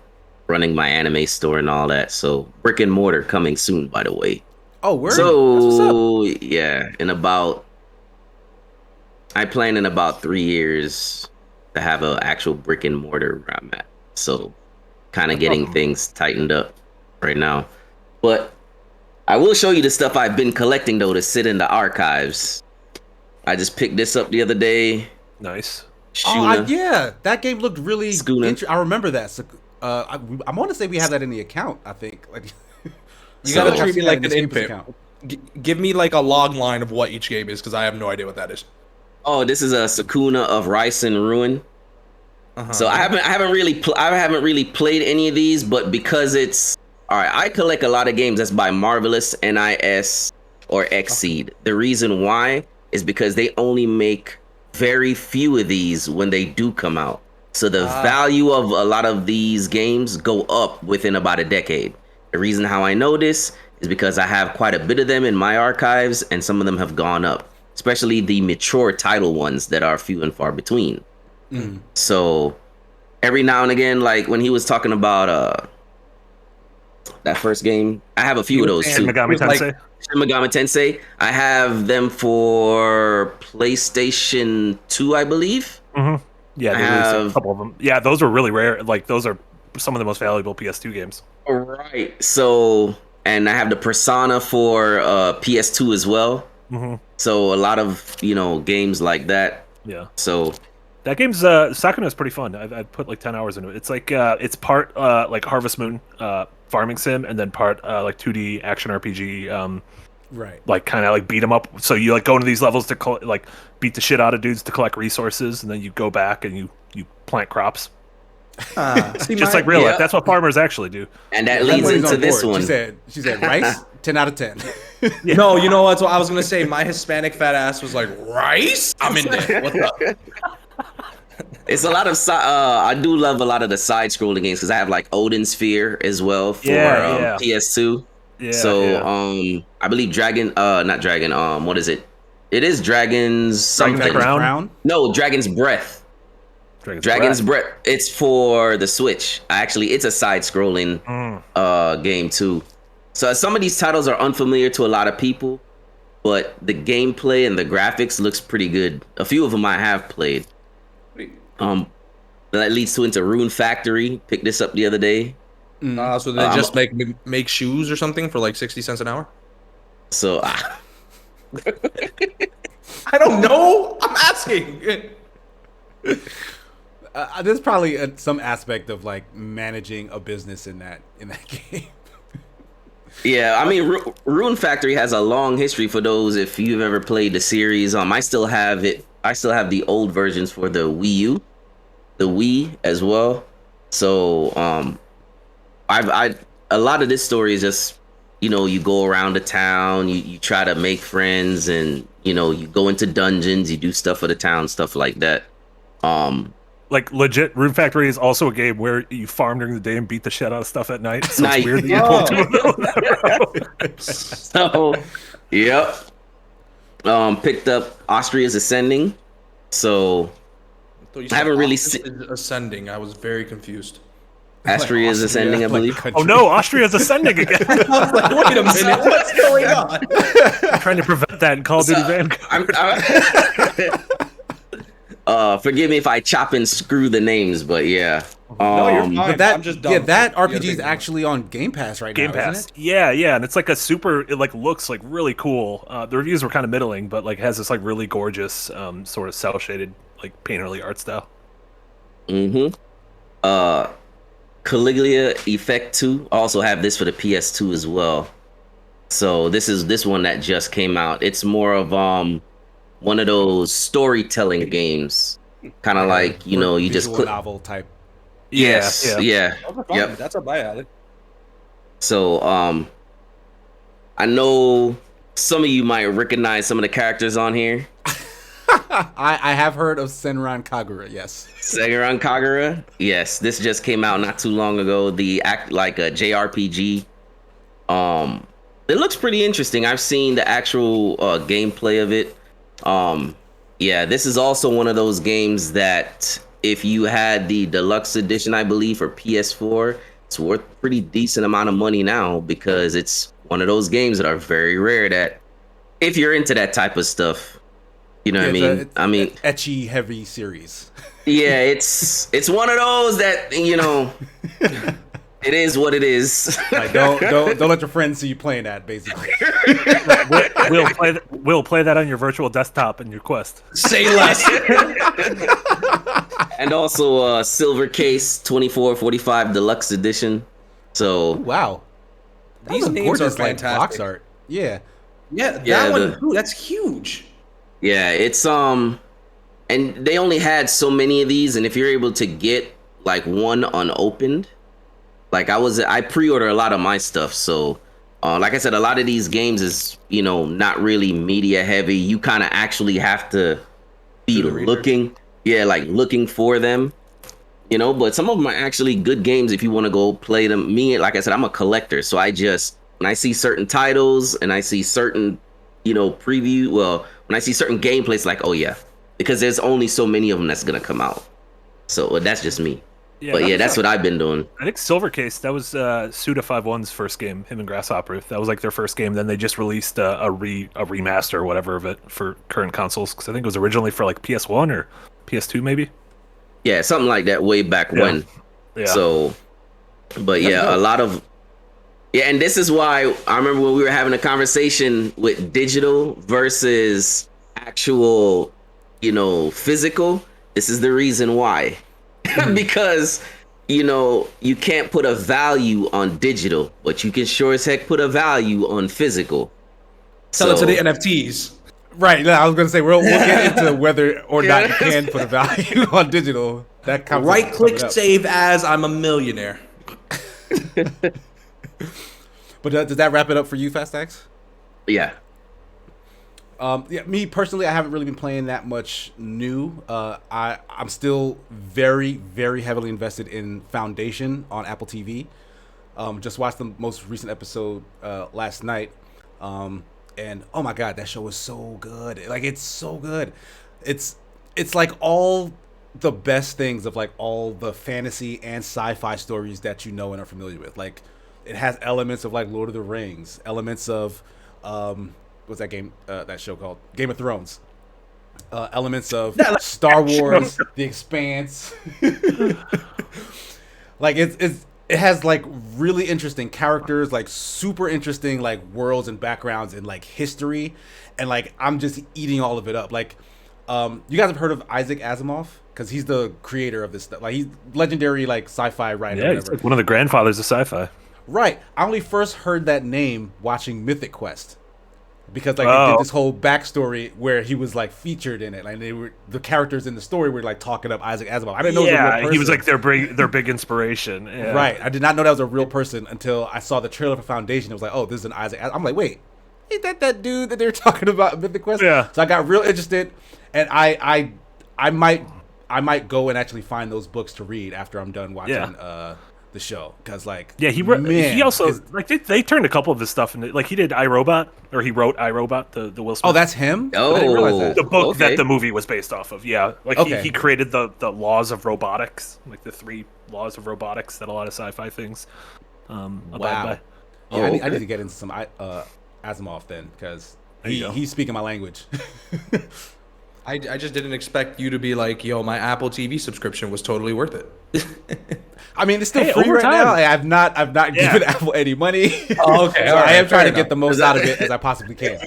running my anime store and all that. So brick and mortar coming soon, by the way. Oh, word. So yeah, I plan in about 3 years to have an actual brick and mortar where I'm at. So kind of getting things tightened up right now. But I will show you the stuff I've been collecting though to sit in the archives. I just picked this up the other day. Nice. Yeah, that game looked really interesting. I remember that. So, I want to say we have that in the account. I think like you gotta treat me like an infant. Give me like a log line of what each game is because I have no idea what that is. Oh, this is a Sakuna of Rice and Ruin. So I haven't really played any of these, but because it's all right, I collect a lot of games that's by Marvelous, NIS, or Xseed. The reason why is because they only make very few of these when they do come out. So the value of a lot of these games go up within about a decade. The reason how I know this is because I have quite a bit of them in my archives, and some of them have gone up, especially the mature title ones that are few and far between. So every now and again, like when he was talking about That first game. I have a few of those Shin too. Megami Tensei. Shin Megami Tensei. I have them for PlayStation 2, I believe. Mm-hmm. Yeah, I they released a have couple of them. Yeah, those are really rare. Like those are some of the most valuable PS2 games. right. So, and I have the Persona for PS2 as well. Mm-hmm. So a lot of games like that. Yeah. So That game's Sakuna is pretty fun. I've put like 10 hours into it. It's like it's part like Harvest Moon farming sim, and then part like 2D action RPG. Right. Like kind of like beat 'em up. So you like go into these levels to like beat the shit out of dudes to collect resources, and then you go back and you plant crops. See, Just like real life. Yeah. That's what farmers actually do. and that That leads lady's into on this board. one. She said rice, 10 out of 10. No, you know what? So I was gonna say my Hispanic fat ass was like rice. I'm in there. What's up? It's a lot of I do love a lot of the side scrolling games because I have like Odin Sphere as well for PS2. Yeah. So I believe not Dragon, what is it? It is Dragon's something. Dragon's Crown? No, Dragon's Breath. Dragon's Breath. It's for the Switch. It's a side scrolling game too. So some of these titles are unfamiliar to a lot of people, but the gameplay and the graphics looks pretty good. A few of them I have played. That leads into Rune Factory. Picked this up the other day. So they just make shoes or something for like 60 cents an hour? So I don't know. I'm asking. There's probably some aspect of like managing a business in that game. yeah, I mean, Rune Factory has a long history for those if you've ever played the series. I still have it. I still have the old versions for the Wii U, the Wii as well. So a lot of this story is just you go around the town, you try to make friends, and you go into dungeons, you do stuff for the town, stuff like that. Like legit, Rune Factory is also a game where you farm during the day and beat the shit out of stuff at night. So it's weird that you pull two of those. So, yep. Picked up Austria's Ascending. So I haven't really seen Ascending. I was very confused. Austria's Ascending, I believe. Oh no, Austria's ascending again. I was like, wait a minute, what's going on? I'm trying to prevent that in Call of Duty Vanguard. Forgive me if I chop and screw the names, but yeah. No, you're fine. But that, I'm just dumb. yeah, that You RPG is actually on Game Pass right Game now, Pass. isn't it? Yeah, and it's like it like looks like really cool. The reviews were kind of middling, but like has this like really gorgeous sort of cell shaded like painterly art style. Mm-hmm. Caliglia Effect 2. Also have this for the PS2 as well. So this one that just came out. It's more of one of those storytelling games, kind of like you just click novel type. Yes, yeah. Yep. That's up my alley. So I know some of you might recognize some of the characters on here. I have heard of Senran Kagura, yes. Senran Kagura, yes. This just came out not too long ago. The act like a JRPG. It looks pretty interesting. I've seen the actual gameplay of it. Yeah, this is also one of those games that if you had the deluxe edition, I believe, for PS4, it's worth a pretty decent amount of money now because it's one of those games that are very rare that if you're into that type of stuff, what I mean? I mean, ecchi heavy series. Yeah, it's one of those that it is what it is. Like, don't let your friends see you playing that. Basically, we'll play that on your virtual desktop in your Quest. Say less. And also Silver Case 2445 Deluxe Edition. So wow, These names are fantastic. Box art. Yeah, that one. Ooh, that's huge. Yeah, it's and they only had so many of these, and if you're able to get like one unopened, like I pre-order a lot of my stuff, so like I said, a lot of these games is not really media heavy. You kind of actually have to be looking, looking for them, but some of them are actually good games if you want to go play them. Me, like I said, I'm a collector, so when I see certain titles and I see certain when I see certain gameplays, like, oh yeah, because there's only so many of them that's gonna come out. So that's just me. Yeah, But yeah, that's what I've been doing. I think Silvercase, that was Suda51's first game, him and Grasshopper. That was like their first game. Then they just released a remaster or whatever of it for current consoles. Because I think it was originally for like PS1 or PS2 maybe. Yeah, something like that way back when. Yeah. So, but yeah, a lot of and this is why I remember when we were having a conversation with digital versus actual, physical. This is the reason why. Because you can't put a value on digital, but you can sure as heck put a value on physical. Sell it to the NFTs. Right. I was gonna say we'll get into whether or not you can put a value on digital. That comes right click save as I'm a millionaire. But does that wrap it up for you, FastX? Yeah. Yeah, me personally, I haven't really been playing that much new. I'm still very, very heavily invested in Foundation on Apple TV. Just watched the most recent episode last night, and oh my god, that show is so good. Like, it's so good. It's like all the best things of like all the fantasy and sci-fi stories that you know and are familiar with. Like, it has elements of like Lord of the Rings, elements of what's that game? That show called Game of Thrones. Elements of Star Wars, The Expanse. Like it has like really interesting characters, like super interesting like worlds and backgrounds and like history, and like I'm just eating all of it up. Like, you guys have heard of Isaac Asimov? Because he's the creator of this stuff. Like, he's legendary like sci-fi writer. Yeah, he's like one of the grandfathers of sci-fi. Right. I only first heard that name watching Mythic Quest. Because like they did this whole backstory where he was like featured in it, like the characters in the story were like talking up Isaac Asimov. I didn't know it was a real person. He was like their big inspiration. Yeah. Right, I did not know that was a real person until I saw the trailer for Foundation. It was like, oh, this is an Isaac. I'm like, wait, ain't that dude that they're talking about in Mythic Quest? Yeah. So I got real interested, and I might go and actually find those books to read after I'm done watching the show, because like he also like they turned a couple of his stuff into, like, he did iRobot, or he wrote iRobot, the Will Smith. Oh, that's him. Oh, I didn't realize that. The book that the movie was based off of. Yeah, like he created the laws of robotics, like the 3 laws of robotics that a lot of sci-fi things abide by. Yeah, I need to get into some Asimov then, because he's speaking my language. I just didn't expect you to be like, yo, my Apple TV subscription was totally worth it. I mean, it's still free right now. I've not given Apple any money. Oh, okay. So I am trying to get the most out of it as I possibly can.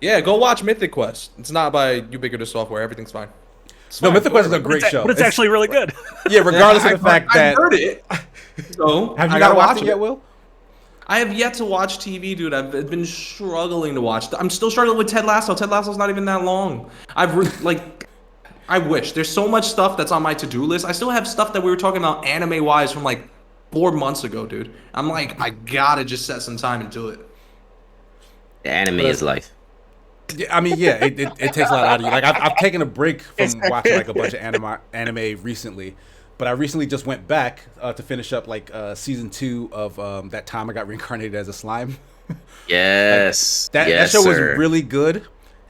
Yeah, go watch Mythic Quest. It's not by Ubiquitous Software. Everything's fine. No, Mythic Quest is a great show. But it's actually really good. Yeah, regardless of the fact that... I heard it. So, have you not watched it yet, Will? I have yet to watch TV, dude. I've been struggling to watch. I'm still struggling with Ted Lasso. Ted Lasso's not even that long. I wish. There's so much stuff that's on my to-do list. I still have stuff that we were talking about anime-wise from like 4 months ago, dude. I'm like, I gotta just set some time and do it. Anime is life. Yeah, I mean, yeah, it takes a lot out of you. Like, I've taken a break from watching like a bunch of anime recently, but I recently just went back to finish up like season 2 of That Time I Got Reincarnated as a Slime. Yes. That show was really good.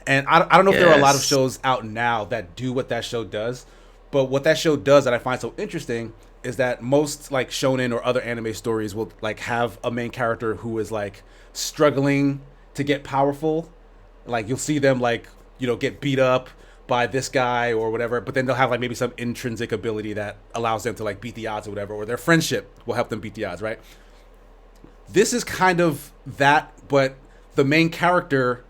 And I don't know if there are a lot of shows out now that do what that show does, but what that show does that I find so interesting is that most like shonen or other anime stories will like have a main character who is like struggling to get powerful. Like, you'll see them like, get beat up by this guy or whatever, but then they'll have like maybe some intrinsic ability that allows them to like beat the odds or whatever, or their friendship will help them beat the odds, right? This is kind of that, but the main character,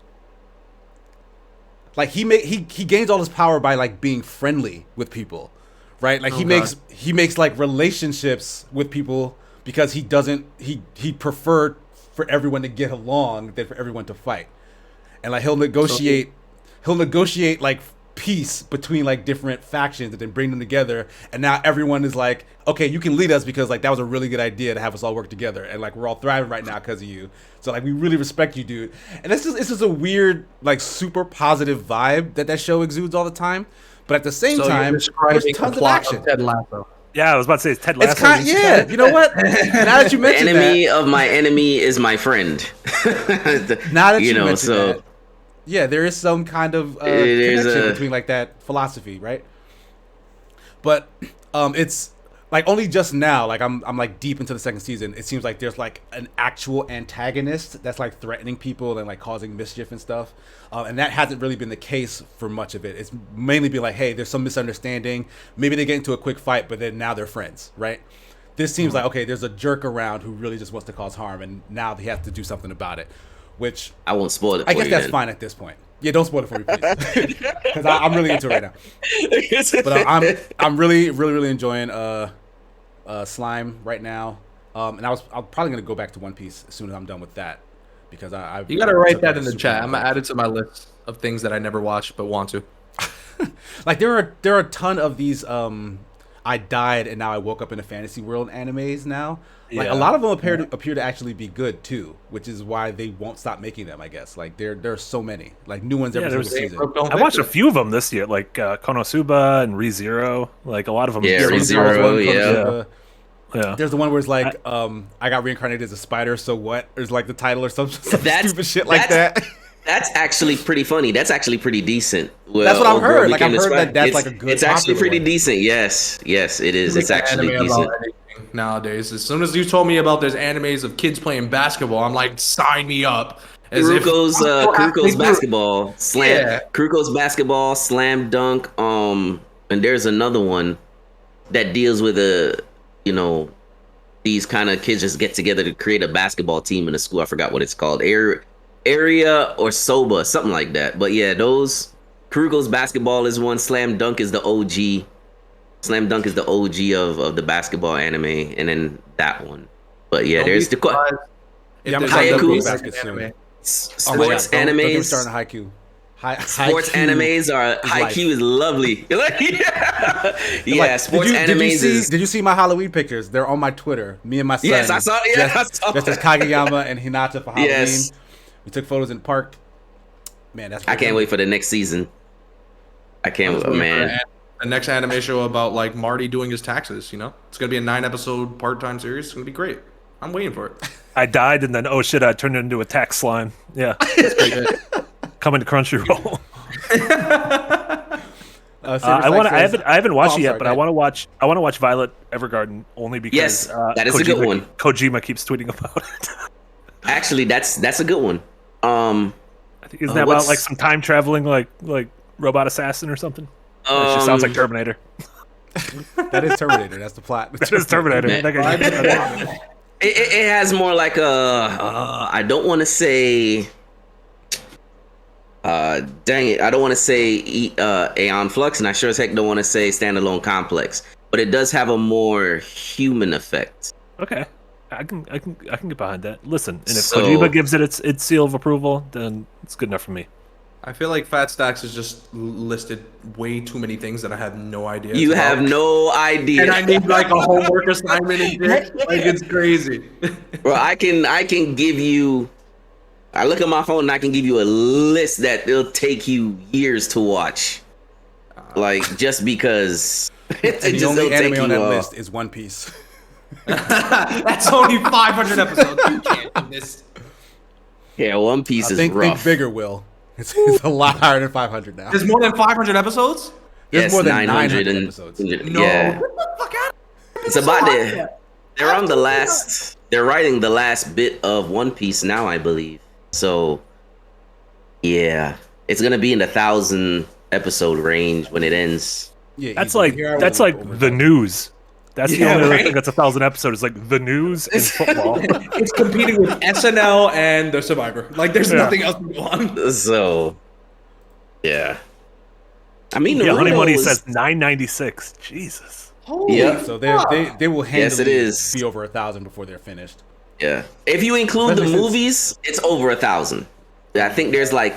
like, he gains all his power by like being friendly with people, right? Like, he makes like relationships with people because he preferred for everyone to get along than for everyone to fight, and like he'll negotiate like peace between like different factions and then bring them together, and now everyone is like, okay, you can lead us because like that was a really good idea to have us all work together, and like we're all thriving right now because of you, so like we really respect you, dude. And it's just a weird like super positive vibe that show exudes all the time, but at the same time there's tons of action. Ted Lasso. Yeah, I was about to say it's Ted Lasso. It's kind, yeah. You know what? Now that you mentioned the enemy of my enemy is my friend. Now that you mentioned that, yeah, there is some kind of connection between like that philosophy, right? But it's like only just now, like I'm like deep into the second season. It seems like there's like an actual antagonist that's like threatening people and like causing mischief and stuff, and that hasn't really been the case for much of it. It's mainly been like, hey, there's some misunderstanding. Maybe they get into a quick fight, but then now they're friends, right? This seems like, okay, there's a jerk around who really just wants to cause harm, and now they have to do something about it. Which I won't spoil it. I guess that's fine at this point. Yeah, don't spoil it for me, please, because I'm really into it right now. But I'm really enjoying Slime right now, and I'm probably gonna go back to One Piece as soon as I'm done with that, because you gotta write that in the chat. I'm gonna add it to my list of things that I never watched but want to. Like there are a ton of these I died and now I woke up in a fantasy world animes now. Like a lot of them appear to actually be good too, which is why they won't stop making them, I guess. Like there are so many, like new ones every single season. I watched a few of them this year, like Konosuba and ReZero. Like a lot of them. Yeah, ReZero. Yeah. There's the one where it's like, I got reincarnated as a spider, so what? There's like the title or some stupid shit like that. That's actually pretty funny. That's actually pretty decent. Well, that's what I've heard. Like I've heard that's like a good. It's actually pretty decent. Yes, it is. It's actually decent. Nowadays, as soon as you told me about there's animes of kids playing basketball, I'm like, sign me up. Kuroko's basketball slam. Kuroko's basketball slam dunk. And there's another one that deals with these kind of kids just get together to create a basketball team in a school. I forgot what it's called. Area or Soba, something like that. But yeah, those Kuroko's basketball is one. Slam dunk is the OG. Slam dunk is the OG of the basketball anime, and then that one. But yeah, there's the Haiku. Sports animes. Starting Haiku. Sports animes are Haiku is lovely. Yeah, sports animes. Did you see my Halloween pictures? They're on my Twitter. Me and my son. Yes, I saw. Yeah, just as Kageyama and Hinata for Halloween. Yes. We took photos in the park. Man, that's. I can't wait for the next season. I can't, man. The next anime show about like Marty doing his taxes. It's gonna be a 9-episode part-time series. It's gonna be great. I'm waiting for it. I died and then oh shit, I turned into a tax slime. Yeah, that's great. Coming to Crunchyroll. I haven't watched it yet, but I want to watch Violet Evergarden only because that is a good one. Kojima keeps tweeting about it. Actually, that's a good one. I think isn't that about like some time traveling like robot assassin or something? It just sounds like Terminator. That is Terminator. That's the plot. That is Terminator. It has more like I don't want to say. Dang it! I don't want to say Aeon Flux, and I sure as heck don't want to say Standalone Complex. But it does have a more human effect. Okay, I can get behind that. Listen, and if Kojima gives it its seal of approval, then it's good enough for me. I feel like Fat Stacks has just listed way too many things that I have no idea. You have no idea, and I need like a homework assignment and shit. Like it's crazy. Bro, I can give you. I look at my phone and I can give you a list that it'll take you years to watch. Like just because. And the only anime on that list is One Piece. That's only 500 episodes. You can't do this. Yeah, One Piece is rough. Think bigger, Will. It's a lot higher than 500 now. There's more than 500 episodes? There's more than 900 episodes. No. Get the fuck out. It's about they're on the last. They're writing the last bit of One Piece now, I believe. So, yeah, it's gonna be in the 1,000 episode range when it ends. Yeah, that's like the news. That's the only other thing that's 1,000 episodes. Like the news and football. It's competing with SNL and The Survivor. Like there's nothing else to go on. So, yeah. I mean, Honey Money says 996. Jesus. Yeah. So they will handily be over 1,000 before they're finished. Yeah. If you include the movies, it's over 1,000. I think there's like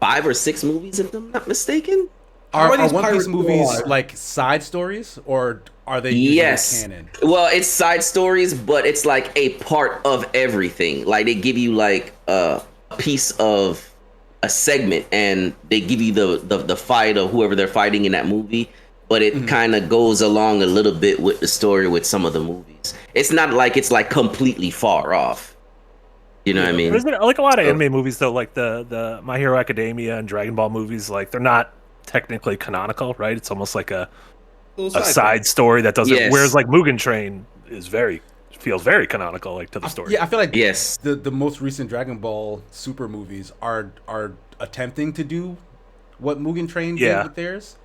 5 or 6 movies, if I'm not mistaken. Are One Piece movies like side stories, or are they usually canon? Well, it's side stories, but it's like a part of everything. Like they give you like a piece of a segment, and they give you the fight of whoever they're fighting in that movie. But it kind of goes along a little bit with the story with some of the movies. It's not like it's like completely far off. You know what I mean? There's like a lot of anime movies though, like the My Hero Academia and Dragon Ball movies. Like they're not technically canonical, right? It's almost like a a side story that doesn't. Yes. Whereas like Mugen Train feels very canonical, like to the story. Yeah, I feel like Yes. the most recent Dragon Ball Super movies are attempting to do what Mugen Train did with theirs.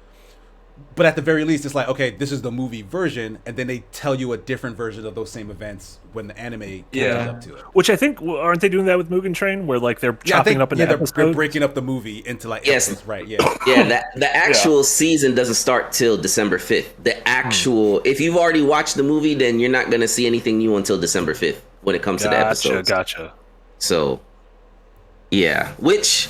But at the very least, it's like, okay, this is the movie version, and then they tell you a different version of those same events when the anime catches up to it. Which I think, aren't they doing that with Mugen Train, where like they're chopping up into episodes? They're breaking up the movie into like episodes, right? Yeah, yeah. The actual season doesn't start till December 5th. The actual, if you've already watched the movie, then you're not gonna see anything new until December 5th when it comes to the episodes. Gotcha. So, yeah, which.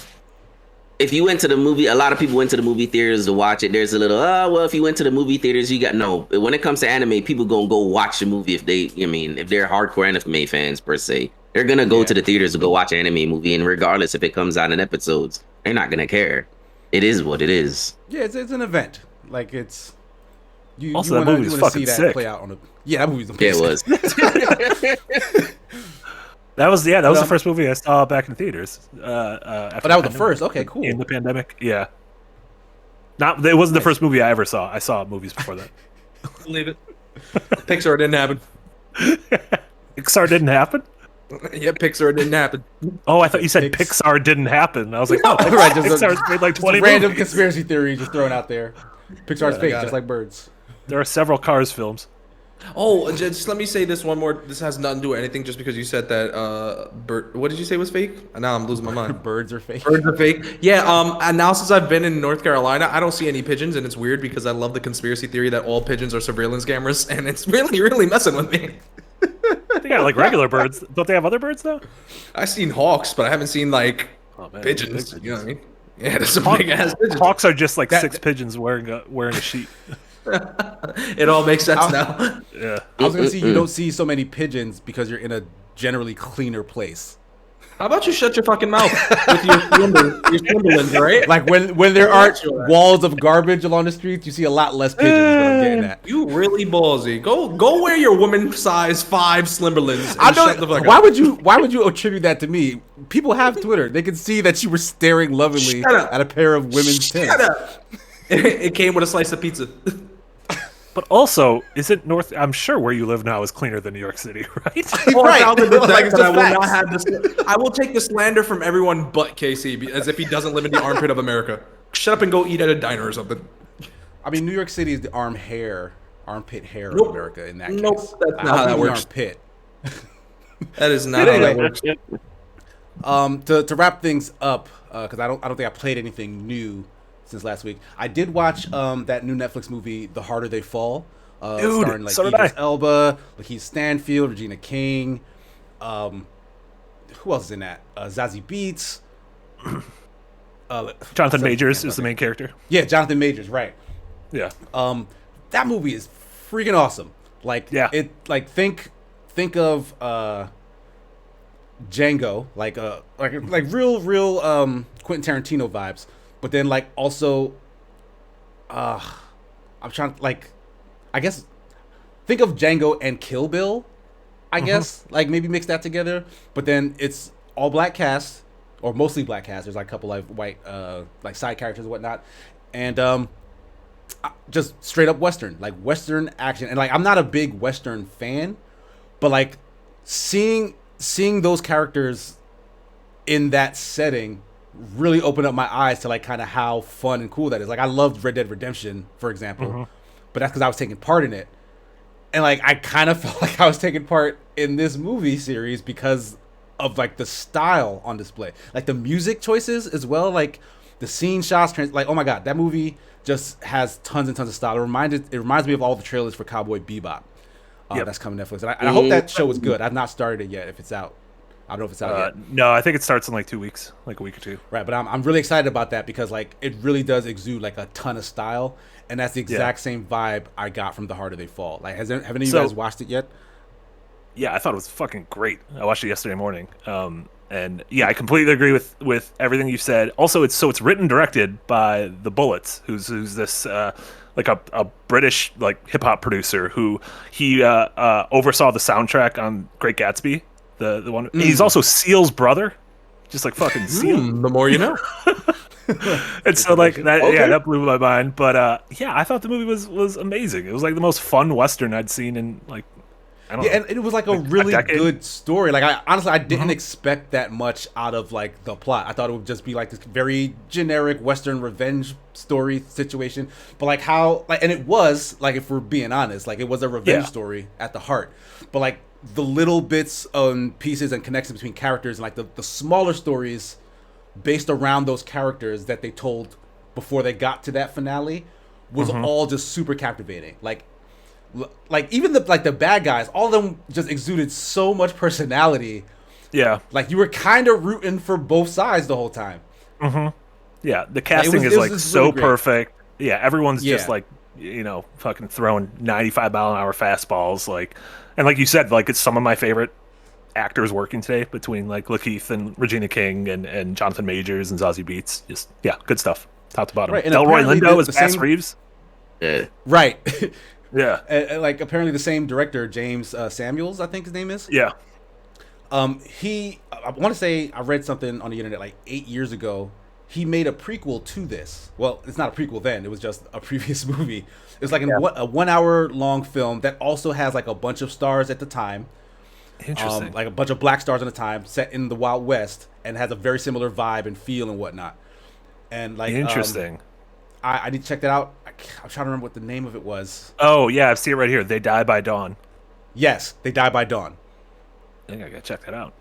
If you went to the movie, a lot of people went to the movie theaters to watch it. There's a little, well, if you went to the movie theaters, you got no. When it comes to anime, people gonna go watch the movie if they're hardcore anime fans per se, they're gonna go to the theaters to go watch an anime movie, and regardless if it comes out in episodes, they're not gonna care. It is what it is. Yeah, it's an event. Like it's. Also, that movie was fucking sick. Play out on a, that movie's amazing. Yeah, it was. That was the first movie I saw back in theaters. That was the first. Okay, cool. In the pandemic, yeah. It wasn't the first movie I ever saw. I saw movies before that. Believe it. Pixar didn't happen. Pixar didn't happen? Yeah, Pixar didn't happen. Oh, I thought you said Pixar didn't happen. I was like, right, Pixar's made like 20 random movies. conspiracy theory just thrown out there. Pixar's fake, just like Birds. There are several Cars films. Oh, just let me say this one more. This has nothing to do with anything. Just because you said that, what did you say was fake? Now I'm losing my mind. Birds are fake. Birds are fake. Yeah. And now since I've been in North Carolina, I don't see any pigeons, and it's weird because I love the conspiracy theory that all pigeons are surveillance cameras, and it's really, really messing with me. They got like regular birds. Don't they have other birds though? I've seen hawks, but I haven't seen like pigeons. You know what I mean? Yeah, that's some big ass pigeons. Hawks are just like 6 pigeons wearing a sheet. It all makes sense now. Yeah. I was gonna say you don't see so many pigeons because you're in a generally cleaner place. How about you shut your fucking mouth with your Timberlands, right? Like when there aren't walls of garbage along the streets, you see a lot less pigeons. What I'm getting at. You really ballsy. Go wear your woman size 5 Slimberlands. I don't. Why would you attribute that to me? People have Twitter. They can see that you were staring lovingly at a pair of women's tits. Shut up. It came with a slice of pizza. But also, isn't I'm sure where you live now is cleaner than New York City, right? Right. I will take the slander from everyone but KC as if he doesn't live in the armpit of America. Shut up and go eat at a diner or something. I mean, New York City is the armpit hair of America in that case. Nope, that's not how that works. Armpit. That is not how that works. To wrap things up, because I don't think I played anything new since last week. I did watch that new Netflix movie, The Harder They Fall, starring like Idris Elba, Lakeith Stanfield, Regina King. Who else is in that? Zazie Beetz. Jonathan Majors is the main character. Yeah, Jonathan Majors, right? Yeah. That movie is freaking awesome. Like, it like think of Django, like real Quentin Tarantino vibes. But then, like, also, I'm trying to, like, I guess, think of Django and Kill Bill, I guess. Like, maybe mix that together. But then it's all black cast, or mostly black cast. There's, like, a couple, like, white, like, side characters and whatnot. And just straight up Western. Like, Western action. And, like, I'm not a big Western fan. But, like, seeing those characters in that setting really opened up my eyes to like kind of how fun and cool that is. Like I loved Red Dead Redemption, for example, but that's because I was taking part in it, and like I kind of felt like I was taking part in this movie series because of like the style on display, like the music choices as well, like the scene shots. Like oh my god, that movie just has tons and tons of style. It reminds me of all the trailers for Cowboy Bebop. That's coming to Netflix, and I hope that show is good. I've not started it yet. If it's out. I don't know if it's out yet. No, I think it starts in like 2 weeks, like a week or two. Right, but I'm really excited about that because like it really does exude like a ton of style, and that's the exact same vibe I got from The Harder They Fall. Like, have any of you guys watched it yet? Yeah, I thought it was fucking great. I watched it yesterday morning, and yeah, I completely agree with everything you said. Also, it's written directed by The Bullets, who's this like a British like hip hop producer who he oversaw the soundtrack on Great Gatsby. The one he's also Seal's brother, just like fucking Seal. The more you know. And so like that, Okay. that blew my mind. But yeah, I thought the movie was amazing. It was like the most fun Western I'd seen in like I don't Yeah, know, and it was like a like a really decade. good story. Like I honestly I didn't Mhm. expect that much out of like the plot. I thought it would just be like this very generic Western revenge story situation. But like how like and it was like if we're being honest, like it was a revenge Yeah. story at the heart. But like the little bits pieces and connections between characters and like the smaller stories based around those characters that they told before they got to that finale was Mhm. all just super captivating. Like even the bad guys, all of them just exuded so much personality. Yeah. Like you were kind of rooting for both sides the whole time. Yeah, the Like, casting is it was like just so really great. perfect. Yeah, everyone's just Yeah. like fucking throwing 95-mile-an-hour fastballs. Like, and like you said, like it's some of my favorite actors working today between like Lakeith and Regina King and Jonathan Majors and Zazie Beetz. Just yeah, good stuff, top to bottom. Right, and Delroy apparently Lindo is the Bass same Reeves. Yeah. right. Yeah, Like apparently the same director James Samuels, I think his name is. yeah, He I want to say I read something on the internet like 8 years ago. He made a prequel to this. Well, it's not a prequel then. It was just a previous movie. It was like Yeah. a 1 hour long film that also has like a bunch of stars at the time. interesting. Like a bunch of black stars on the time, set in the Wild West, and has a very similar vibe and feel and whatnot. And like, Interesting. I need to check that out. I'm trying to remember what the name of it was. Oh yeah, I see it right here. They Die by Dawn. Yes, They Die by Dawn. I think I gotta check that out.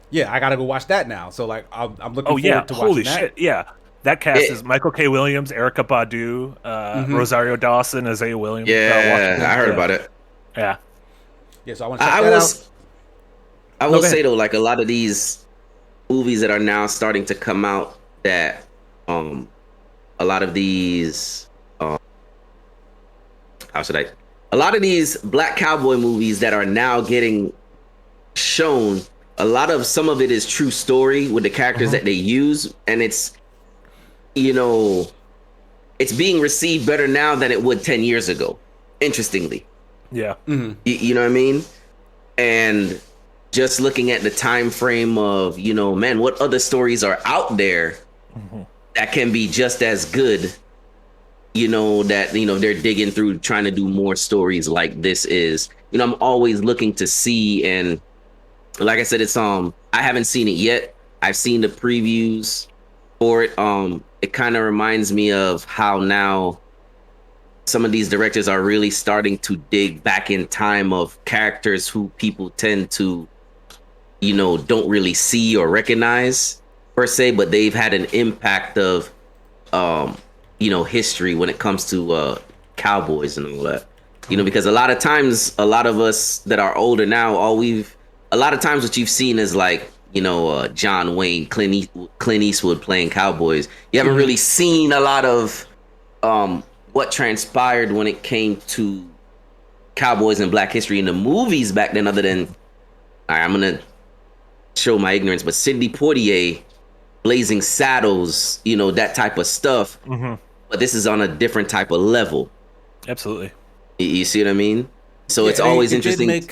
Yeah, I gotta go watch that now. So like, I'm looking Oh yeah, forward to watching holy that. shit, yeah. That cast It- is Michael K. Williams, Erica Badu, Rosario Dawson, Isaiah Williams. Yeah, I heard Yeah. about it. Yeah, Yeah, so I want to check I that will. out. I No, will go say ahead. though, like a lot of these movies that are now starting to come out, that a lot of these, how should I? A lot of these black cowboy movies that are now getting shown, some of it is true story with the characters that they use, and it's, you know, it's being received better now than it would 10 years ago. Interestingly, yeah. you know what I mean? And just looking at the time frame of, man, what other stories are out there that can be just as good, they're digging through trying to do more stories like this is. I'm always looking to see, and like I said, it's I haven't seen it yet. I've seen the previews for it. It kind of reminds me of how now some of these directors are really starting to dig back in time of characters who people tend to, don't really see or recognize per se, but they've had an impact of, history when it comes to cowboys and all that. Because a lot of times, a lot of us that are older now, a lot of times what you've seen is like, John Wayne, Clint Eastwood playing cowboys. You haven't really seen a lot of what transpired when it came to cowboys and black history in the movies back then, other than, all right, I'm gonna show my ignorance, but Sidney Poitier, Blazing Saddles, that type of stuff. But this is on a different type of level. Absolutely. You see what I mean? So it's Yeah, always it did interesting.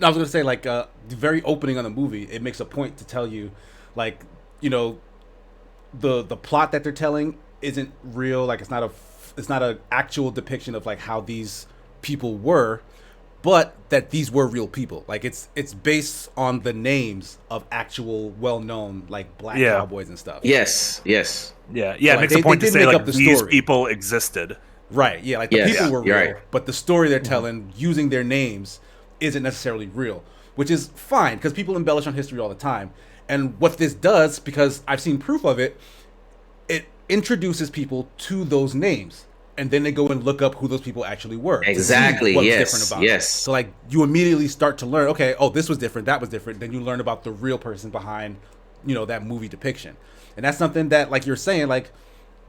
I was gonna say like the very opening of the movie, it makes a point to tell you, like, the plot that they're telling isn't real. Like it's not a actual depiction of like how these people were, but that these were real people. Like it's based on the names of actual well-known like black Yeah. cowboys and stuff. Yes. Yeah, So, yeah. It like, makes they a point to did say make like up the these story. people existed. Right. Yeah. Like the Yes, people yeah, were real, you're right. but the story they're telling using their names isn't necessarily real, which is fine because people embellish on history all the time. And what this does, because I've seen proof of it, it introduces people to those names, and then they go and look up who those people actually were. to see Exactly, what was yes, different about yes. them. So like you immediately start to learn. Okay. Oh, this was different. That was different. Then you learn about the real person behind, that movie depiction, and that's something that, like you're saying, like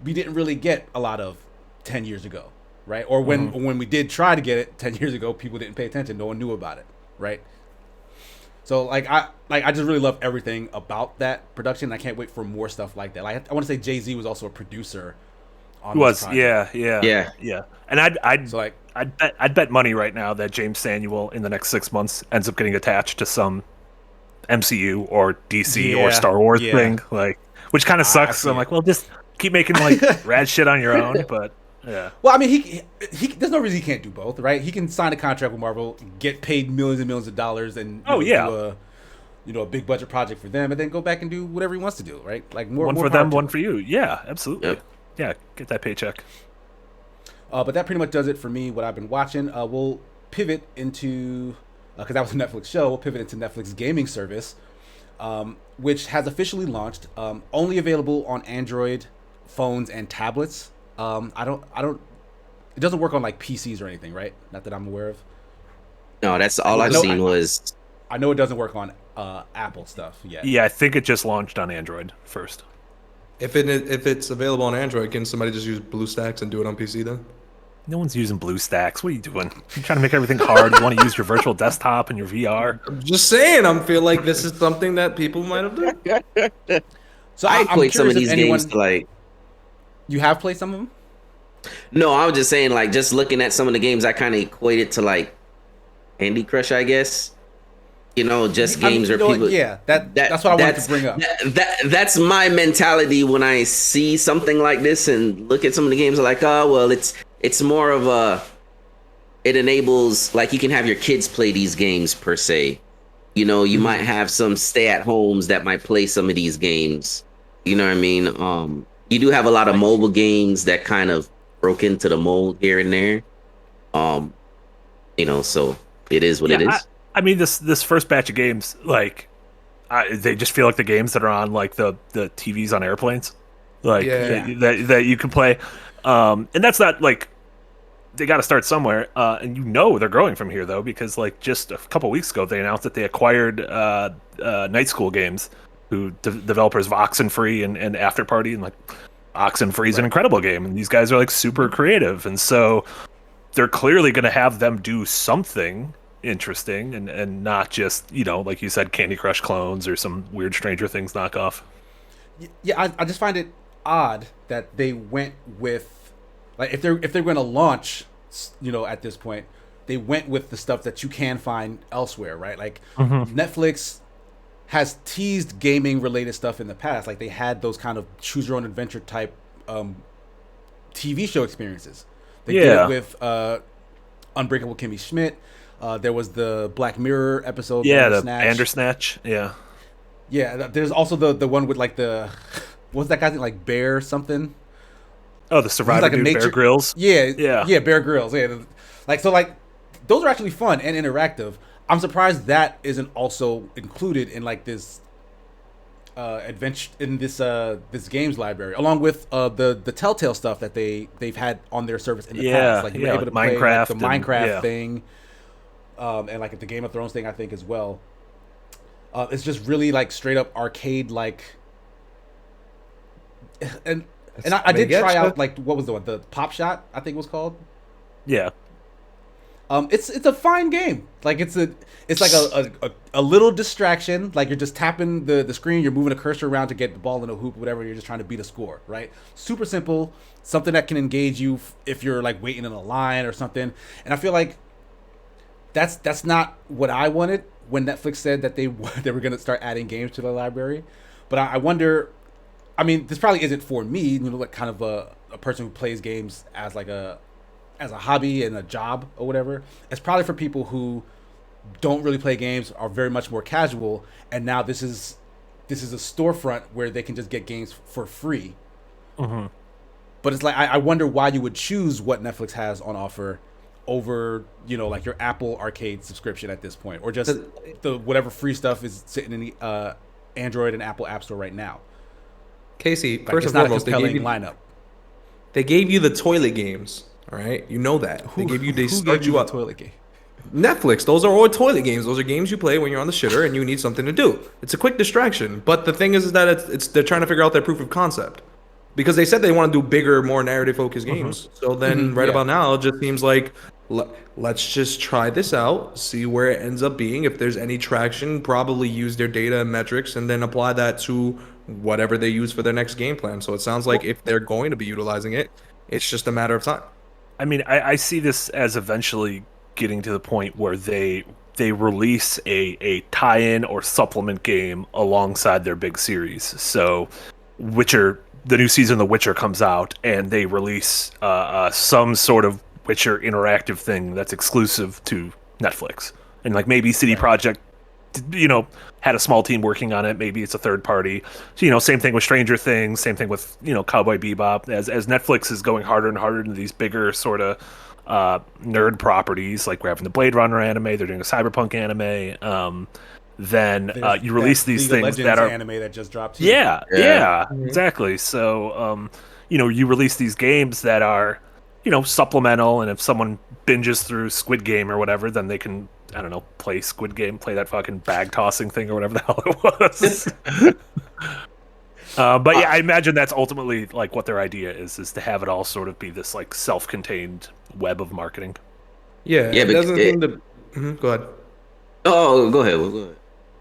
we didn't really get a lot of 10 years ago, right? Or when we did try to get it 10 years ago, people didn't pay attention. No one knew about it, right? So like I just really love everything about that production. I can't wait for more stuff like that. Like I want to say Jay-Z was also a producer on He this was, project. Yeah. And I'd So like I'd bet money right now that James Samuel in the next 6 months ends up getting attached to some MCU or DC or Yeah, Star Wars yeah. thing. Like which kind of sucks. So I'm it. like, well, just keep making like rad shit on your own. But yeah. Well, I mean, he there's no reason he can't do both, right? He can sign a contract with Marvel, get paid millions and millions of dollars, and do a big budget project for them, and then go back and do whatever he wants to do, right? Like more for them, one for you. Yeah, absolutely. Yep. Yeah, get that paycheck. But that pretty much does it for me. What I've been watching. We'll pivot into because that was a Netflix show. We'll pivot into Netflix gaming service, which has officially launched. Only available on Android phones and tablets. I don't. It doesn't work on like PCs or anything, right? Not that I'm aware of. No, that's all I've seen was. I know it doesn't work on Apple stuff yet. Yeah, I think it just launched on Android first. If it's available on Android, can somebody just use BlueStacks and do it on PC then? No one's using BlueStacks. What are you doing? You're trying to make everything hard. You want to use your virtual desktop and your VR. I'm just saying. I feel like this is something that people might have done. So I played some of these games like. You have played some of them? No, I was just saying, like, just looking at some of the games, I kind of equate it to like Candy Crush, I guess. You know, just games where people. Yeah, that's what I wanted to bring up. That's my mentality when I see something like this and look at some of the games. Like, oh well, it's more of a. It enables, like, you can have your kids play these games per se. You know, you might have some stay-at-homes that might play some of these games. You know what I mean? You do have a lot of mobile games that kind of broke into the mold here and there. You know, so it is what it is. I mean, this first batch of games, like, they just feel like the games that are on like the TVs on airplanes, like that you can play, and that's not like they got to start somewhere, and they're growing from here though, because like just a couple weeks ago they announced that they acquired Night School Games, who developers of Oxenfree and After Party, and like Oxenfree is an incredible game, and these guys are like super creative, and so they're clearly going to have them do something interesting and not just, like you said, Candy Crush clones or some weird Stranger Things knockoff. Yeah, I just find it odd that they went with, like, if they're going to launch, at this point, they went with the stuff that you can find elsewhere, right? Like Netflix has teased gaming related stuff in the past. Like they had those kind of choose your own adventure type TV show experiences. They did it with Unbreakable Kimmy Schmidt. There was the Black Mirror episode. Yeah, the Bandersnatch. Yeah. Yeah, there's also the one with like what's that guy's name? Like Bear something? Oh, the Survivor like dude, Bear Grylls. Yeah, Bear Grylls. Yeah, like those are actually fun and interactive. I'm surprised that isn't also included in like this adventure in this games library, along with the Telltale stuff that they've had on their service in the past. Like you were able to play like, the Minecraft thing, and like the Game of Thrones thing, I think as well. It's just really like straight up arcade like, and I did try out like what was the Pop Shot, I think it was called. Yeah. It's a fine game. Like it's like a little distraction. Like you're just tapping the screen, you're moving a cursor around to get the ball in a hoop, whatever. You're just trying to beat a score, right? Super simple. Something that can engage you if you're like waiting in a line or something. And I feel like that's not what I wanted when Netflix said that they were going to start adding games to the library. But I wonder. I mean, this probably isn't for me. Like kind of a person who plays games as a hobby and a job or whatever. It's probably for people who don't really play games, are very much more casual, and now this is a storefront where they can just get games for free. Mm-hmm. But it's like I wonder why you would choose what Netflix has on offer over like your Apple Arcade subscription at this point, or just the whatever free stuff is sitting in the Android and Apple App Store right now. Casey, like, first and foremost, they gave you the toilet games. All right, you know that. They start you up. Toilet game? Netflix. Those are all toilet games. Those are games you play when you're on the shitter and you need something to do. It's a quick distraction. But the thing is that they're trying to figure out their proof of concept, because they said they want to do bigger, more narrative focused games. So then about now, it just seems like let's just try this out, see where it ends up being. If there's any traction, probably use their data and metrics, and then apply that to whatever they use for their next game plan. So it sounds like if they're going to be utilizing it, it's just a matter of time. I mean, I see this as eventually getting to the point where they release a tie-in or supplement game alongside their big series. So Witcher, the new season of The Witcher comes out, and they release some sort of Witcher interactive thing that's exclusive to Netflix, and like maybe CD Projekt, had a small team working on it. Maybe it's a third party. So, same thing with Stranger Things. Same thing with Cowboy Bebop. As Netflix is going harder and harder into these bigger sort of nerd properties, like we're having the Blade Runner anime. They're doing a Cyberpunk anime. Then you release these League of things Legends that are anime that just dropped. Too. Yeah, exactly. So, you release these games that are, supplemental, and if someone binges through Squid Game or whatever, then they can, I don't know, play Squid Game, play that fucking bag tossing thing or whatever the hell it was. But yeah, I imagine that's ultimately like what their idea is to have it all sort of be this like self-contained web of marketing. Yeah, Yeah, it but doesn't seem to. Go ahead. Oh, go ahead. Go ahead.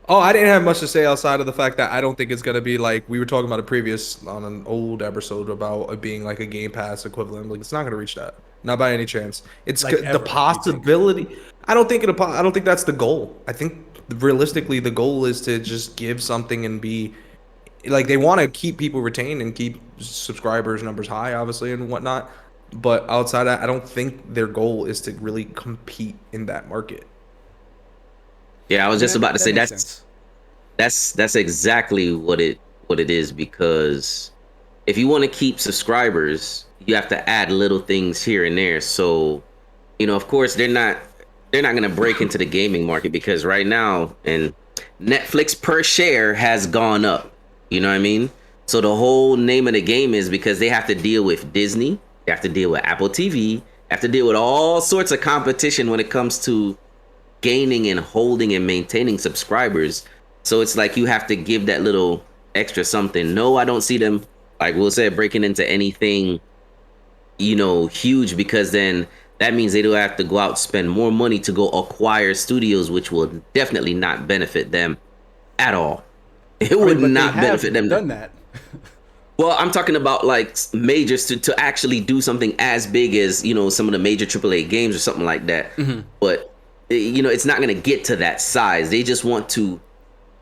Oh, I didn't have much to say outside of the fact that I don't think it's gonna be like we were talking about on an old episode about it being like a Game Pass equivalent. Like it's not gonna reach that, not by any chance. It's Like the ever, possibility. I don't think I don't think that's the goal. I think realistically the goal is to just give something and be like they want to keep people retained and keep subscribers numbers high, obviously, and whatnot. But outside that, I don't think their goal is to really compete in that market. Yeah, I was just about to say makes that's exactly what it is, because if you want to keep subscribers, you have to add little things here and there. So, of course they're not going to break into the gaming market, because right now and Netflix per share has gone up. You know what I mean? So the whole name of the game is because they have to deal with Disney, they have to deal with Apple TV, have to deal with all sorts of competition when it comes to gaining and holding and maintaining subscribers. So it's like you have to give that little extra something. No, I don't see them, like we'll say, breaking into anything, huge, because then that means they do have to go out and spend more money to go acquire studios, which will definitely not benefit them at all. It would not benefit them. Done that. Well, I'm talking about like majors to actually do something as big as, some of the major AAA games or something like that. Mm-hmm. But it's not going to get to that size. They just want to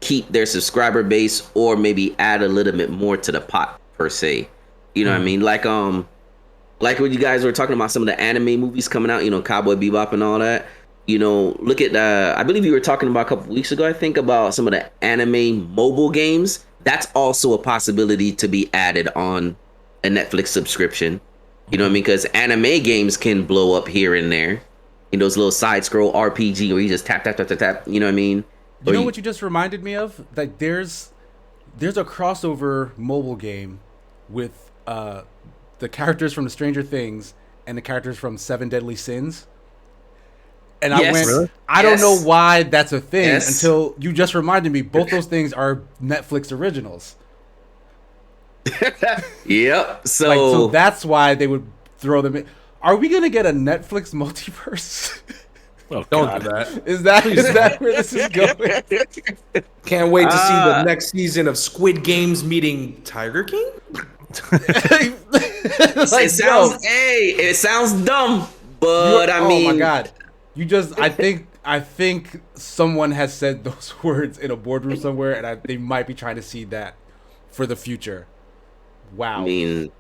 keep their subscriber base, or maybe add a little bit more to the pot per se. You know what I mean? Like when you guys were talking about some of the anime movies coming out, Cowboy Bebop and all that. Look at I believe you were talking about a couple weeks ago, I think, about some of the anime mobile games. That's also a possibility to be added on a Netflix subscription. You know what I mean? Because anime games can blow up here and there. Those little side scroll RPG where you just tap, tap, tap, tap, tap. You know what I mean? What you just reminded me of? Like there's a crossover mobile game with the characters from the Stranger Things and the characters from Seven Deadly Sins. And yes. I went, really? I don't know why that's a thing until you just reminded me. Both those things are Netflix originals. Yep. So that's why they would throw them in. Are we gonna get a Netflix multiverse? Oh, Don't do that. Is that where this is going? Can't wait to see the next season of Squid Games meeting Tiger King. It sounds dumb, but I mean, oh my god, I think someone has said those words in a boardroom somewhere, and they might be trying to see that for the future. Wow. I mean,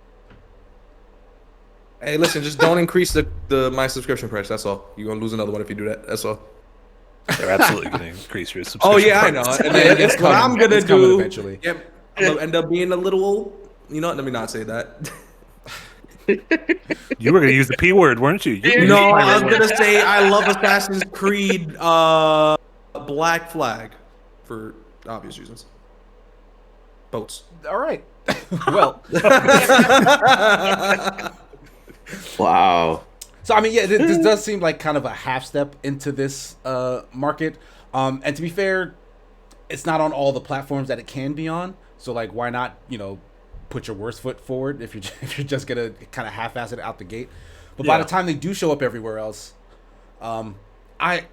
hey, listen, just don't increase my subscription price. That's all. You're gonna lose another one if you do that. That's all. They're absolutely going to increase your subscription. Oh yeah, I know. And then It's what I'm gonna do eventually. Yep, I'm gonna end up being a little. You know what? Let me not say that. You were going to use the P word, weren't you? No, I was gonna say I love Assassin's Creed Black Flag for obvious reasons. Boats. All right. Well. wow. So I mean, yeah, this does seem like kind of a half step into this market. And to be fair, it's not on all the platforms that it can be on. So like, why not, put your worst foot forward if you're just gonna kind of half-ass it out the gate. But by the time they do show up everywhere else, I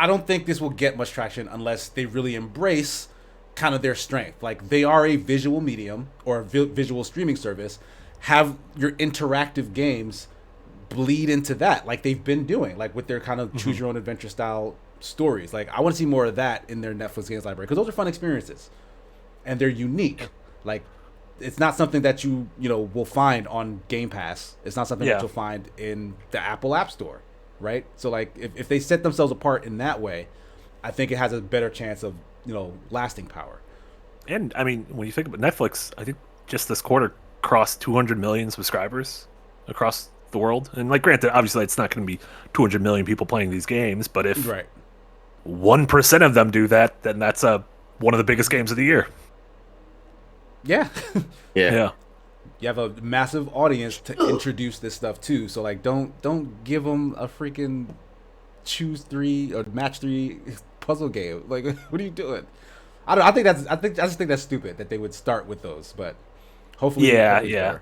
don't think this will get much traction unless they really embrace kind of their strength. Like they are a visual medium or a visual streaming service. Have your interactive games bleed into that, like they've been doing, like with their kind of choose your own adventure style stories. Like I want to see more of that in their Netflix games library, because those are fun experiences and they're unique. Like it's not something that you will find on Game Pass. It's not something that you'll find in the Apple App Store, right? So like if they set themselves apart in that way, I think it has a better chance of lasting power. And I mean, when you think about Netflix, I think just this quarter crossed 200 million subscribers across the world. And like, granted, obviously it's not going to be 200 million people playing these games, but if 1% of them do that, then that's one of the biggest games of the year. Yeah. Yeah. You have a massive audience to introduce this stuff to. So like, don't give them a freaking choose 3 or match 3 puzzle game. Like, what are you doing? I just think that's stupid that they would start with those, but hopefully. Yeah.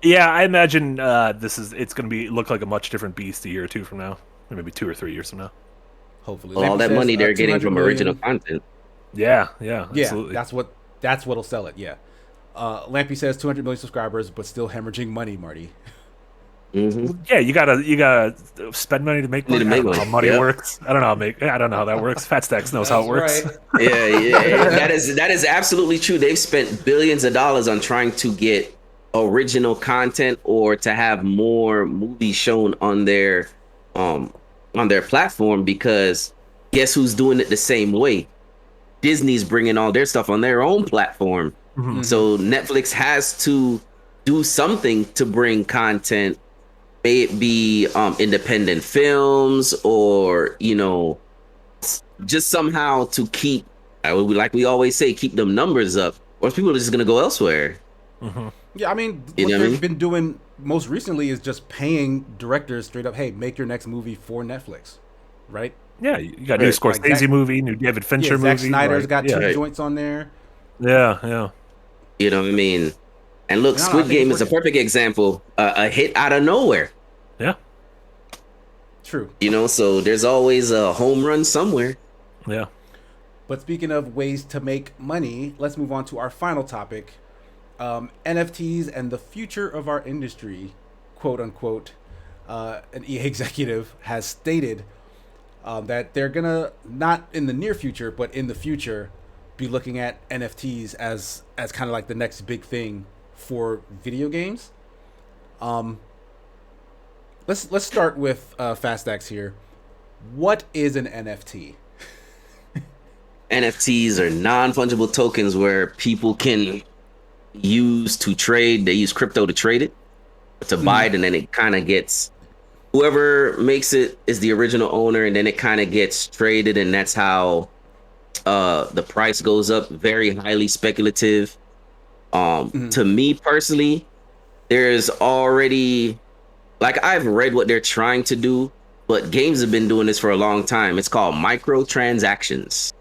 I imagine it's going to look like a much different beast a year or two from now, or maybe 2 or 3 years from now. Hopefully, all that money they're getting from original content. Yeah, absolutely. That's what'll sell it. Yeah. Lampy says 200 million subscribers, but still hemorrhaging money, Marty. Mm-hmm. Yeah, you gotta spend money to make money. I don't know how money works. I don't know how that works. Fat Stacks knows how it works. Right. Yeah. That is absolutely true. They've spent billions of dollars on trying to get original content or to have more movies shown on their platform, because guess who's doing it the same way? Disney's bringing all their stuff on their own platform. Mm-hmm. So Netflix has to do something to bring content, may it be independent films or just somehow to keep, like we always say, keep them numbers up, or people are just gonna go elsewhere. Mm-hmm. Yeah, I mean, what they've been doing most recently is just paying directors straight up, hey, make your next movie for Netflix, right? Yeah, you got a new Scorsese movie, new David Fincher movie. Zack Snyder's got 2 joints on there. Yeah. You know what I mean? And look, Squid Game is a perfect example. A hit out of nowhere. Yeah. True. So there's always a home run somewhere. Yeah. But speaking of ways to make money, let's move on to our final topic. NFTs and the future of our industry, quote unquote. An EA executive has stated that they're gonna, not in the near future, but in the future, be looking at NFTs as kind of like the next big thing for video games. Let's start with Fastax here. What is an NFT? NFTs are non-fungible tokens where people can use to trade. They use crypto to trade it, to buy it, and then it kind of gets, whoever makes it is the original owner, and then it kind of gets traded, and that's how the price goes up. Very highly speculative. To me personally, there's already, like, I've read what they're trying to do, but games have been doing this for a long time. It's called microtransactions,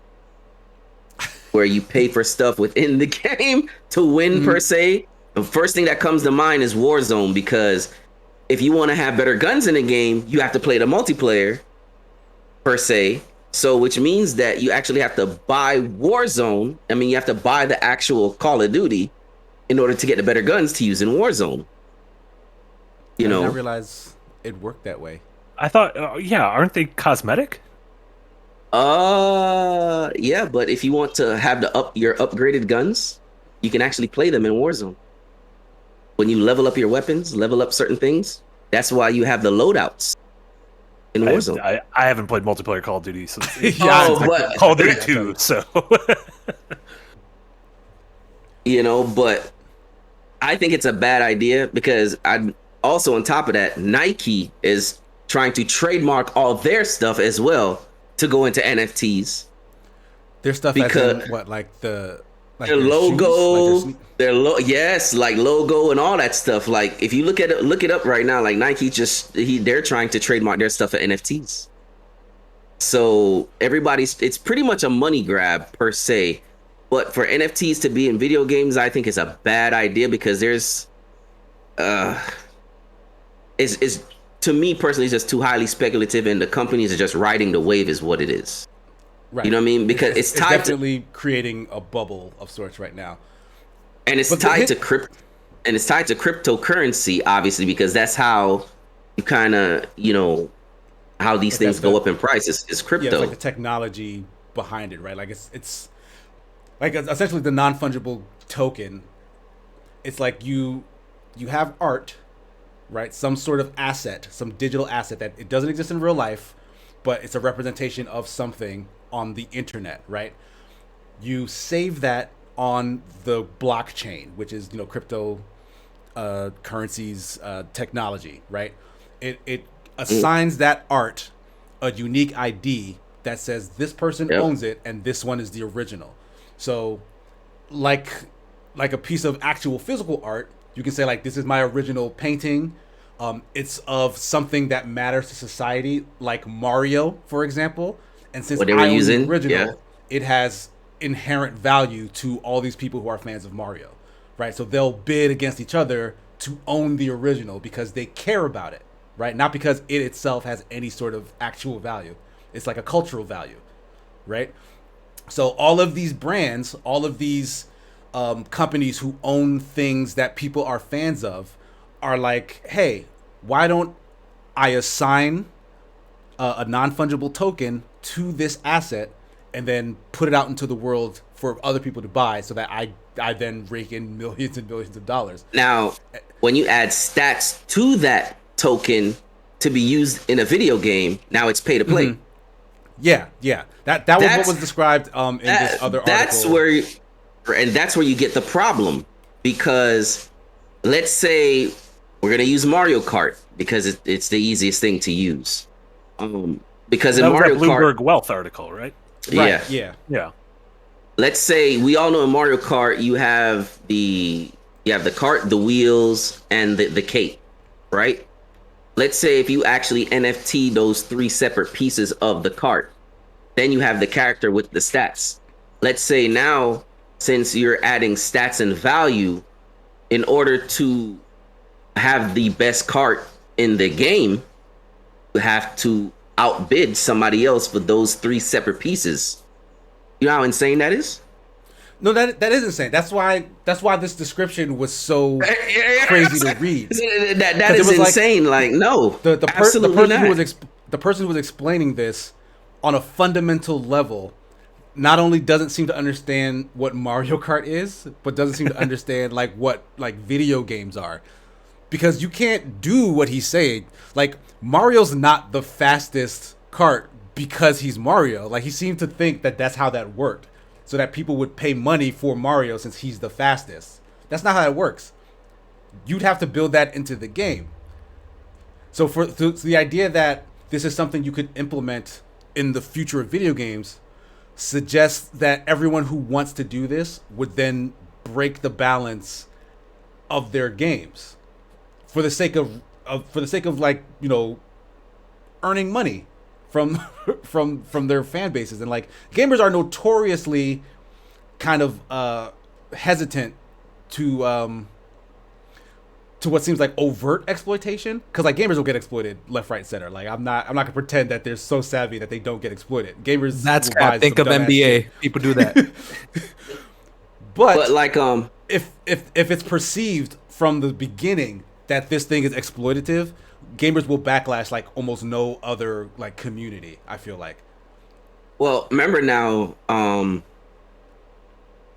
where you pay for stuff within the game to win, per se. The first thing that comes to mind is Warzone, because if you want to have better guns in the game, you have to play the multiplayer, per se. So which means that you actually have to buy Warzone. I mean, you have to buy the actual Call of Duty in order to get the better guns to use in Warzone. I didn't realize it worked that way. I thought, aren't they cosmetic? Yeah, but if you want to have your upgraded guns, you can actually play them in Warzone. When you level up your weapons, level up certain things, that's why you have the loadouts in Warzone. I haven't played multiplayer Call of Duty since Call of Duty 2, so but I think it's a bad idea, because also on top of that, Nike is trying to trademark all their stuff as well to go into NFTs. Their stuff, because their logo, like logo and all that stuff. Like, if you look it up right now, like Nike they're trying to trademark their stuff for NFTs. So it's pretty much a money grab, per se. But for NFTs to be in video games, I think it's a bad idea, because there's is to me personally, it's just too highly speculative, and the companies are just riding the wave, is what it is. Right. You know what I mean? Because it's tied definitely creating a bubble of sorts right now. And it's tied to cryptocurrency, obviously, because that's how you kind of, how these things go up in price is crypto. Yeah, it's like the technology behind it, right? Like it's like essentially the non-fungible token it's like you have art, right? Some sort of asset, some digital asset that it doesn't exist in real life, but it's a representation of something on the internet, right? You save that on the blockchain, which is, crypto currencies technology, right? It assigns that art a unique ID that says this person owns it and this one is the original. So like a piece of actual physical art, you can say like, this is my original painting. It's of something that matters to society, like Mario, for example. And since I own the original, it has inherent value to all these people who are fans of Mario, right? So they'll bid against each other to own the original because they care about it, right? Not because it itself has any sort of actual value. It's like a cultural value, right? So all of these brands, all of these companies who own things that people are fans of are like, hey, why don't I assign a non-fungible token to this asset and then put it out into the world for other people to buy so that I then rake in millions and millions of dollars. Now, when you add stats to that token to be used in a video game, now it's pay to play. Mm-hmm. Yeah. That was what was described in this other article. That's where you get the problem, because let's say we're gonna use Mario Kart because it's the easiest thing to use. Because in Mario Kart, Bloomberg Wealth article, right? Yeah. Let's say we all know in Mario Kart you have the cart, the wheels, and the cape, right? Let's say if you actually NFT those 3 separate pieces of the cart, then you have the character with the stats. Let's say now, since you're adding stats and value, in order to have the best cart in the game, you have to outbid somebody else for those 3 separate pieces. You know how insane that is? No, that is insane. That's why this description was so crazy to read. That is insane. Like no, the person who was explaining this on a fundamental level not only doesn't seem to understand what Mario Kart is, but doesn't seem to understand what video games are. Because you can't do what he's saying. Like, Mario's not the fastest kart because he's Mario. Like, he seemed to think that that's how that worked, so that people would pay money for Mario since he's the fastest. That's not how it works. You'd have to build that into the game. So the idea that this is something you could implement in the future of video games suggests that everyone who wants to do this would then break the balance of their games for the sake of earning money from from their fan bases. And gamers are notoriously kind of hesitant to what seems like overt exploitation, because gamers will get exploited left, right, center. I'm not gonna pretend that they're so savvy that they don't get exploited. Gamers, that's crap. Think of NBA. People do that. but if it's perceived from the beginning that this thing is exploitative, gamers will backlash like almost no other community, I feel like. Well, remember now,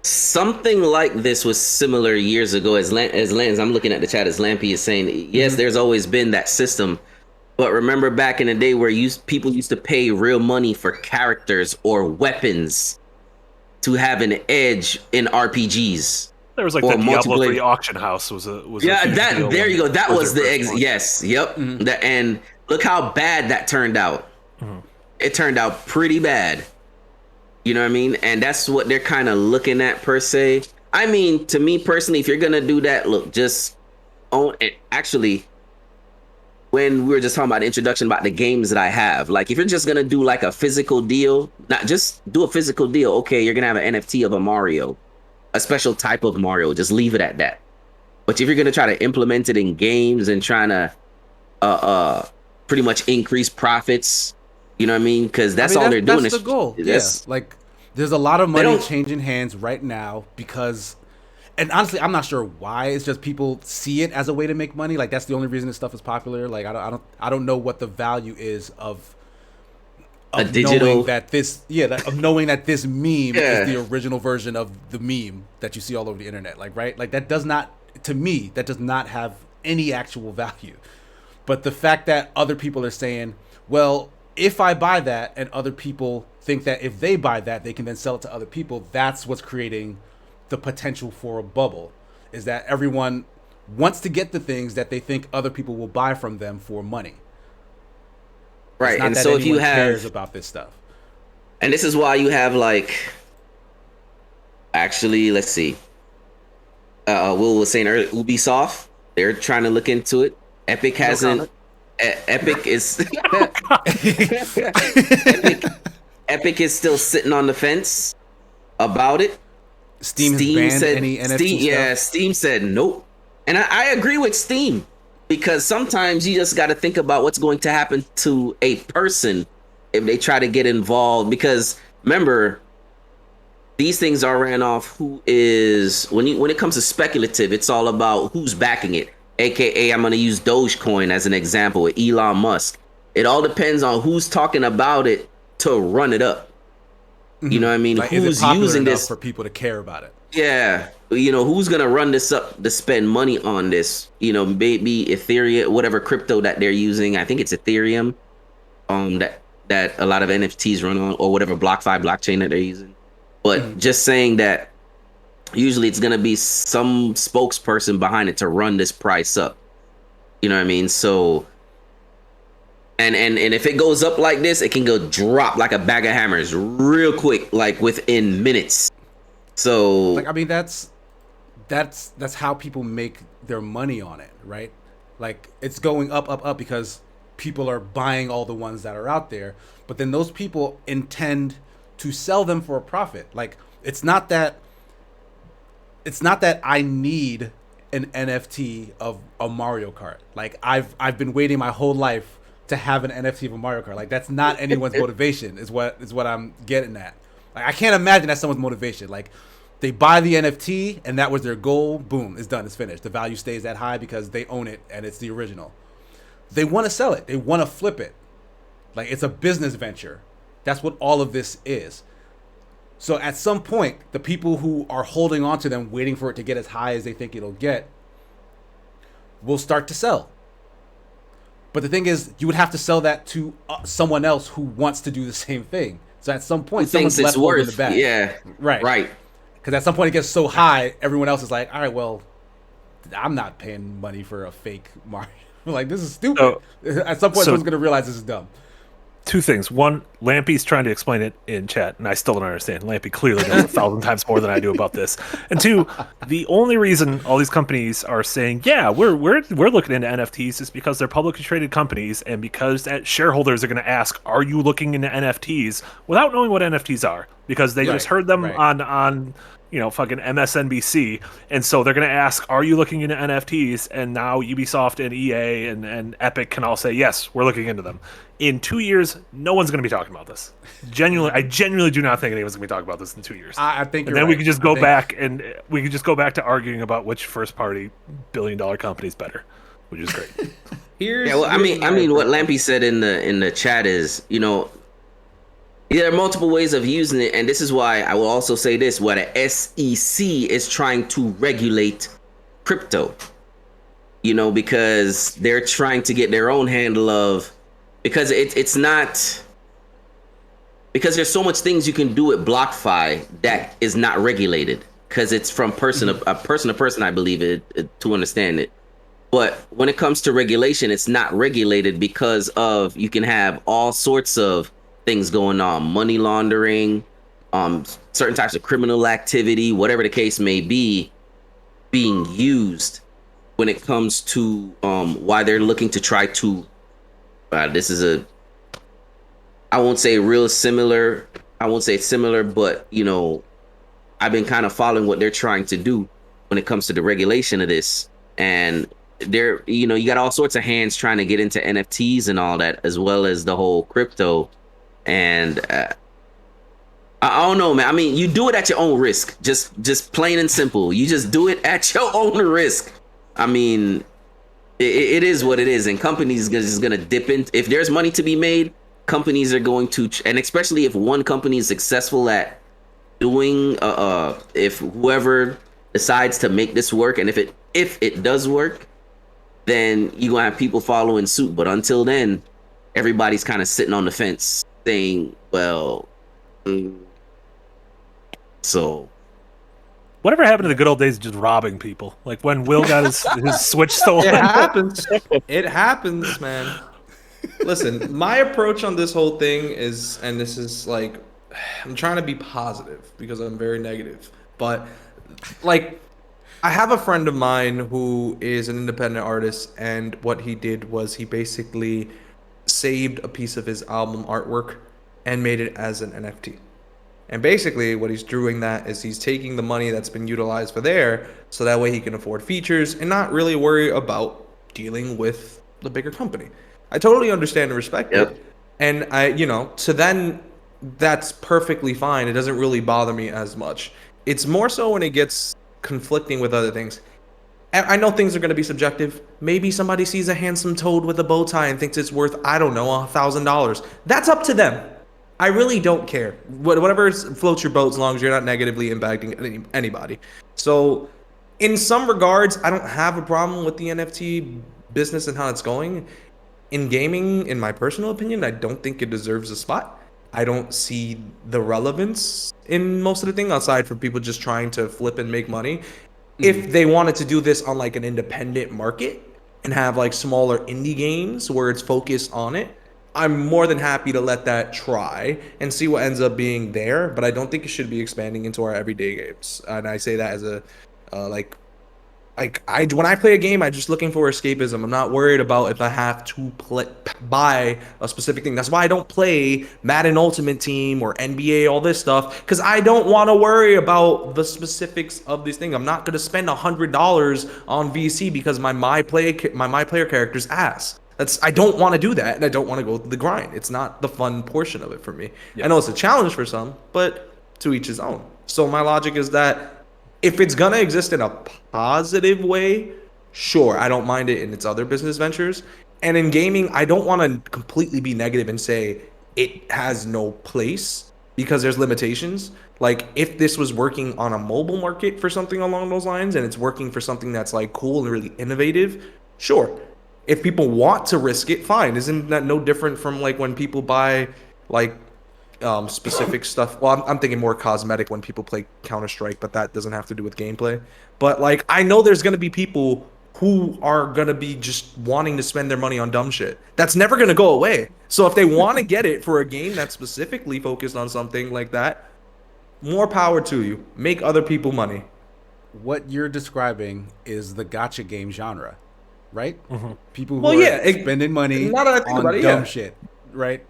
something like this was similar years ago. As Lance, I'm looking at the chat, as Lampy is saying, yes, there's always been that system. But remember back in the day where people used to pay real money for characters or weapons to have an edge in RPGs. There was the Diablo 3 auction house was a there you go. That was the yes, yep. Mm-hmm. And look how bad that turned out. Mm-hmm. It turned out pretty bad. You know what I mean? And that's what they're kind of looking at per se. I mean, to me personally, if you're gonna do that, look, just own it. Actually, when we were just talking about the introduction about the games that I have, if you're just gonna do a physical deal, not just do a physical deal. Okay, you're gonna have an NFT of a Mario, a special type of Mario. Just leave it at that. But if you're gonna try to implement it in games and trying to pretty much increase profits, you know what I mean? Because that's all they're doing. That's the goal. Yes. Yeah. There's a lot of money changing hands right now because, and honestly, I'm not sure why. It's just people see it as a way to make money. That's the only reason this stuff is popular. I don't know what the value is of a digital knowing that this meme is the original version of the meme that you see all over the internet. That does not to me, that does not have any actual value. But the fact that other people are saying, well, if I buy that, and other people think that if they buy that, they can then sell it to other people, that's what's creating the potential for a bubble, is that everyone wants to get the things that they think other people will buy from them for money. Right, and so if you cares about this stuff. And this is why you have like, actually, let's see. Will was saying earlier, Ubisoft, they're trying to look into it. Epic hasn't. Epic is Epic is still sitting on the fence about it. Steam banned any NFT stuff? Yeah, Steam said nope. And I agree with Steam, because sometimes you just got to think about what's going to happen to a person if they try to get involved. Because remember, these things are ran off who is, when it comes to speculative, it's all about who's backing it. AKA, I'm going to use Dogecoin as an example with Elon Musk. It all depends on who's talking about it to run it up. You know what I mean? Like, who's is it popular using enough this for people to care about it? Yeah. Who's going to run this up to spend money on this? Maybe Ethereum, whatever crypto that they're using. I think it's Ethereum that a lot of NFTs run on, or whatever BlockFi blockchain that they're using. But just saying that usually it's going to be some spokesperson behind it to run this price up. You know what I mean? So, and if it goes up like this, it can go drop like a bag of hammers real quick, like within minutes. So, like, I mean, that's how people make their money on it, right? Like, it's going up because people are buying all the ones that are out there, but then those people intend to sell them for a profit. Like, it's not that I need an NFT of a Mario Kart. Like, I've been waiting my whole life to have an NFT of a Mario Kart. Like, that's not anyone's motivation, is what I'm getting at. Like, I can't imagine that's someone's motivation. Like, they buy the NFT and that was their goal. Boom, it's done. It's finished. The value stays that high because they own it and it's the original. They want to sell it. They want to flip it. Like, it's a business venture. That's what all of this is. So at some point, the people who are holding on to them, waiting for it to get as high as they think it'll get, will start to sell. But the thing is, you would have to sell that to someone else who wants to do the same thing. So at some point, someone's left over in the back. Yeah, right. Because at some point it gets so high, everyone else is like, all right, well, I'm not paying money for a fake Mario. Like, this is stupid. At some point, someone's going to realize this is dumb. Two things. One, Lampy's trying to explain it in chat, and I still don't understand. Lampy clearly knows 1,000 times more than I do about this. And two, the only reason all these companies are saying, yeah, we're looking into NFTs is because they're publicly traded companies, and because shareholders are going to ask, are you looking into NFTs, without knowing what NFTs are, because they just heard them on fucking MSNBC, and so they're going to ask, are you looking into NFTs? And now Ubisoft and EA and Epic can all say, yes, we're looking into them. In 2 years, no one's going to be talking about this. I genuinely do not think anyone's going to be talking about this in 2 years. I think and then we can just go back to arguing about which first-party billion-dollar company is better, which is great. I mean, what Lampy said in the chat is, there are multiple ways of using it, and this is why I will also say this: where the SEC is trying to regulate crypto, because they're trying to get their own handle of, because it's not, because there's so much things you can do with BlockFi that is not regulated, because it's from person to person, I believe it to understand it. But when it comes to regulation, it's not regulated because of, you can have all sorts of things going on, money laundering, certain types of criminal activity, whatever the case may be, being used when it comes to why they're looking to try to, this is I won't say similar, but I've been kind of following what they're trying to do when it comes to the regulation of this. And there, you got all sorts of hands trying to get into NFTs and all that, as well as the whole crypto. And I don't know, man. I mean, you do it at your own risk. Just plain and simple. You just do it at your own risk. I mean, it is what it is. And companies is going to dip in. If there's money to be made, companies are going to, and especially if one company is successful at doing, if whoever decides to make this work, and if it does work, then you're gonna have people following suit. But until then, everybody's kind of sitting on the fence saying, well, so Whatever happened to the good old days of just robbing people? Like when Will got his Switch stolen. It happens. It happens, man. Listen, my approach on this whole thing is, and this is like, I'm trying to be positive because I'm very negative. But like, I have a friend of mine who is an independent artist, and what he did was he basically saved a piece of his album artwork and made it as an NFT. And basically what he's doing that is he's taking the money that's been utilized for there, so that way he can afford features and not really worry about dealing with the bigger company. I totally understand and respect it. And so then that's perfectly fine. It doesn't really bother me as much. It's more so when it gets conflicting with other things. I know things are going to be subjective. Maybe somebody sees a handsome toad with a bow tie and thinks it's worth, I don't know, $1,000. That's up to them. I really don't care. Whatever floats your boat, as long as you're not negatively impacting anybody. So in some regards, I don't have a problem with the NFT business and how it's going. In gaming, in my personal opinion, I don't think it deserves a spot. I don't see the relevance in most of the thing, aside from people just trying to flip and make money. If they wanted to do this on like an independent market and have like smaller indie games where it's focused on it, I'm more than happy to let that try and see what ends up being there. But I don't think it should be expanding into our everyday games. And I say that as a when I play a game, I'm just looking for escapism. I'm not worried about if I have to buy a specific thing. That's why I don't play Madden Ultimate Team or NBA, all this stuff, because I don't want to worry about the specifics of this thing. I'm not going to spend $100 on VC because my player character's ass. I don't want to do that, and I don't want to go through the grind. It's not the fun portion of it for me. I know it's a challenge for some, but to each his own. So my logic is that if it's gonna exist in a positive way, sure, I don't mind it in its other business ventures. And in gaming, I don't want to completely be negative and say it has no place, because there's limitations. Like if this was working on a mobile market for something along those lines, and it's working for something that's like cool and really innovative, sure. If people want to risk it, fine. Isn't that no different from like when people buy like specific stuff? Well, I'm thinking more cosmetic when people play Counter-Strike, but that doesn't have to do with gameplay. But like, I know there's going to be people who are going to be just wanting to spend their money on dumb shit. That's never going to go away. So if they want to get it for a game that's specifically focused on something like that, more power to you. Make other people money. What you're describing is the gacha game genre, right? Mm-hmm. People who are spending money on dumb shit. shit. Right,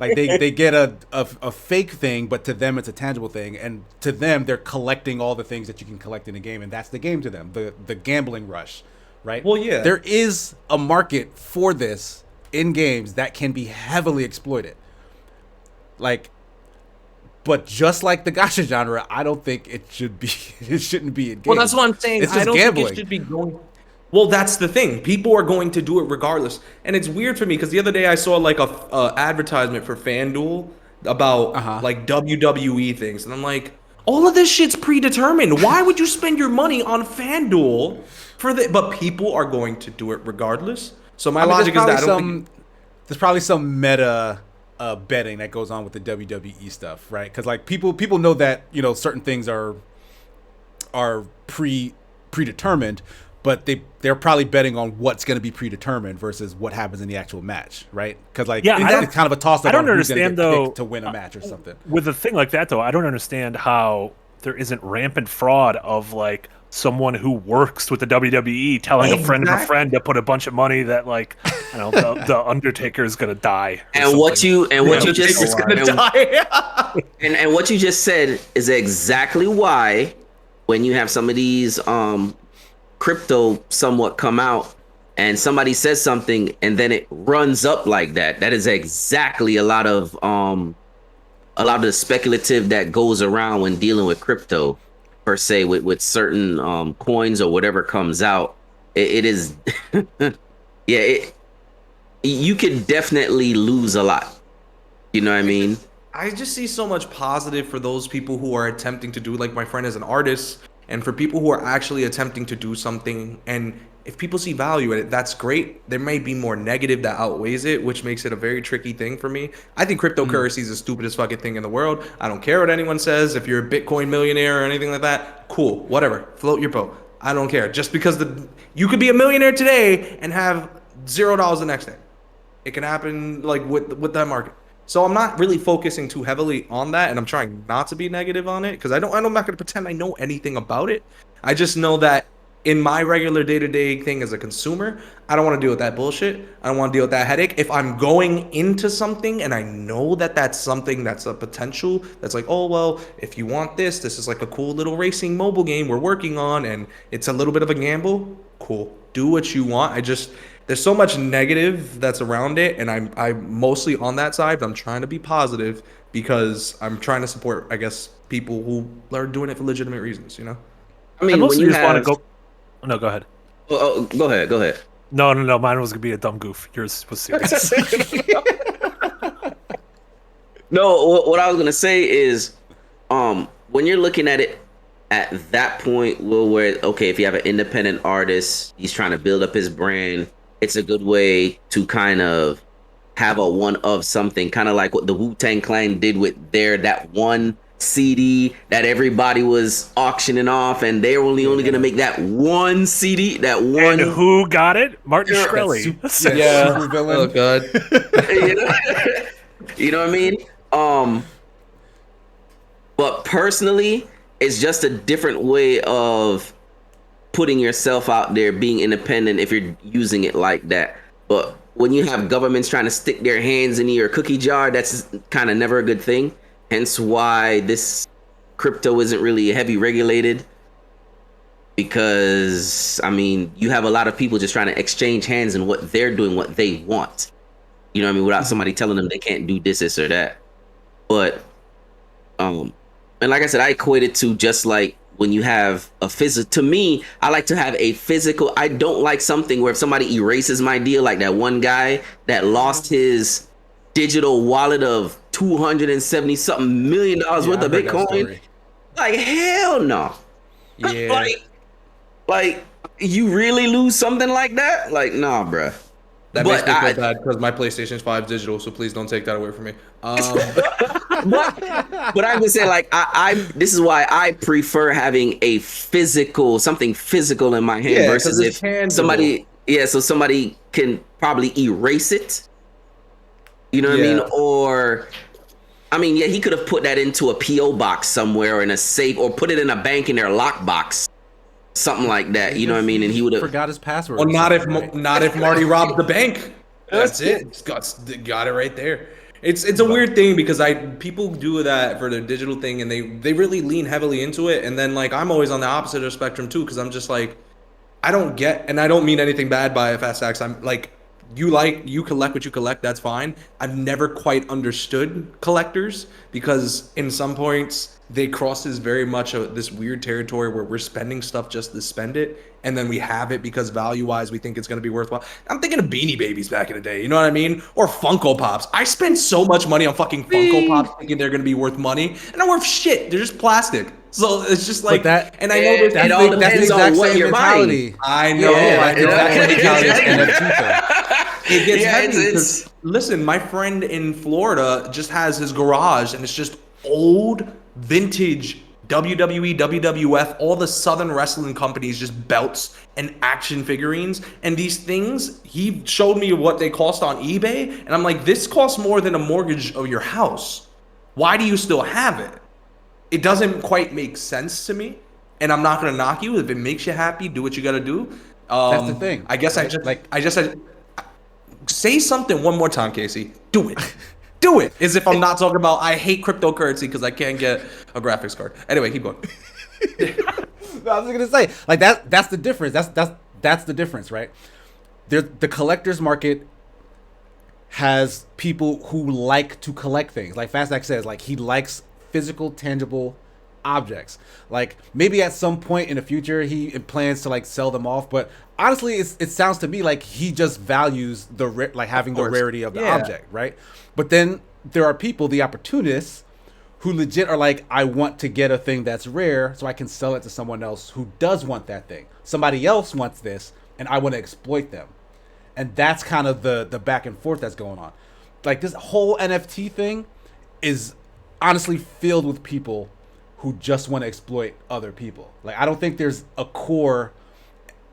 like they get a fake thing, but to them it's a tangible thing, and to them they're collecting all the things that you can collect in a game, and that's the game to them, the gambling rush, right? Well, yeah, there is a market for this in games that can be heavily exploited. Like, but just like the gacha genre, I don't think it shouldn't be in games. Well, that's what I'm saying. It's just I don't gambling. think it should be going. Well, that's the thing. People are going to do it regardless, and it's weird for me because the other day I saw like a advertisement for FanDuel about like WWE things, and I'm like, all of this shit's predetermined. Why would you spend your money on FanDuel for the? But people are going to do it regardless. So my logic is that there's probably some meta betting that goes on with the WWE stuff, right? Because like people know that certain things are predetermined. But they're probably betting on what's going to be predetermined versus what happens in the actual match, right? Because it's kind of a toss-up. I don't understand though to win a match or something. With a thing like that though, I don't understand how there isn't rampant fraud of like someone who works with the WWE telling a friend of a friend to put a bunch of money that like the Undertaker is going to die. And what you just and what you just said is exactly why when you have some of these crypto somewhat come out and somebody says something and then it runs up like that is exactly a lot of the speculative that goes around when dealing with crypto per se, with certain coins or whatever comes out. It is you could definitely lose a lot, you know what I mean? I just see so much positive for those people who are attempting to do, like my friend is an artist And for people who are actually attempting to do something, and if people see value in it, that's great. There may be more negative that outweighs it, which makes it a very tricky thing for me. I think cryptocurrency is the stupidest fucking thing in the world. I don't care what anyone says. If you're a Bitcoin millionaire or anything like that, cool, whatever, float your boat. I don't care. Just because you could be a millionaire today and have $0 the next day. It can happen like with that market. So I'm not really focusing too heavily on that, and I'm trying not to be negative on it because I'm not going to pretend I know anything about it. I just know that in my regular day-to-day thing as a consumer, I don't want to deal with that bullshit. I don't want to deal with that headache. If I'm going into something and I know that that's something that's a potential, that's like, oh, well, if you want this is like a cool little racing mobile game we're working on, and it's a little bit of a gamble, cool. Do what you want. There's so much negative that's around it, and I'm mostly on that side, but I'm trying to be positive because I'm trying to support, I guess, people who are doing it for legitimate reasons, you know? I mean, when you just want to go... No, go ahead. Oh, go ahead. No. Mine was going to be a dumb goof. Yours was serious. No, what I was going to say is when you're looking at it at that point, where, okay, if you have an independent artist, he's trying to build up his brand, it's a good way to kind of have a one of something, kind of like what the Wu-Tang Clan did with that one CD that everybody was auctioning off, and they're only going to make that one CD, that one. And who got it? Martin Shkreli. Yeah. Super villain. Oh god. You know what I mean? But personally, it's just a different way of putting yourself out there, being independent if you're using it like that. But when you have governments trying to stick their hands in your cookie jar, that's kind of never a good thing. Hence why this crypto isn't really heavy regulated, because I mean, you have a lot of people just trying to exchange hands in what they're doing, what they want, you know what I mean, without somebody telling them they can't do this or that. But and like I said, I equate it to just like when you have a physical. To me, I like to have a physical. I don't like something where if somebody erases my deal, like that one guy that lost his digital wallet of $270 something million worth of Bitcoin. Like, hell no. Yeah. like you really lose something like that? Like, nah, bruh. That makes me feel bad because my PlayStation 5 digital, so please don't take that away from me. But I would say, like, this is why I prefer having a something physical in my hand versus if somebody can probably erase it. You know what I mean? Or, I mean, yeah, he could have put that into a P.O. box somewhere or in a safe, or put it in a bank in their lockbox. Something like that, you know what I mean? And he would have forgot his password. Well, not if Marty robbed the bank. That's it. It's got it right there. It's a weird thing because people do that for their digital thing, and they really lean heavily into it. And then, like, I'm always on the opposite of the spectrum too, because I'm just like, I don't get, and I don't mean anything bad by Fast X. I'm like, you collect what you collect, that's fine. I've never quite understood collectors, because in some points they crosses very much this weird territory where we're spending stuff just to spend it, and then we have it because value-wise we think it's going to be worthwhile. I'm thinking of Beanie Babies back in the day, you know what I mean? Or Funko Pops. I spent so much money on fucking Funko Pops thinking they're going to be worth money, and they're worth shit. They're just plastic. So it's just like that, and I know it all depends on what you're buying. I know. It gets heavy. Listen, my friend in Florida just has his garage, and it's just old vintage WWE, WWF, all the Southern wrestling companies, just belts and action figurines. And these things, he showed me what they cost on eBay, and I'm like, this costs more than a mortgage of your house. Why do you still have it? It doesn't quite make sense to me, and I'm not gonna knock you. If it makes you happy, do what you gotta do. That's the thing. I guess I just say something one more time, Casey. Do it. Do it. As if I'm not talking about I hate cryptocurrency because I can't get a graphics card. Anyway, keep going. No, I was gonna say, like, that's the difference. That's the difference, right? The collector's market has people who like to collect things. Like Fast X says, like, he likes physical, tangible objects. Like, maybe at some point in the future he plans to, like, sell them off, but honestly it sounds to me like he just values having the rarity of the object, right? But then there are people, the opportunists, who legit are like, I want to get a thing that's rare so I can sell it to someone else who does want that thing. Somebody else wants this, and I want to exploit them. And that's kind of the back and forth that's going on. Like, this whole NFT thing is honestly filled with people who just want to exploit other people. Like, I don't think there's a core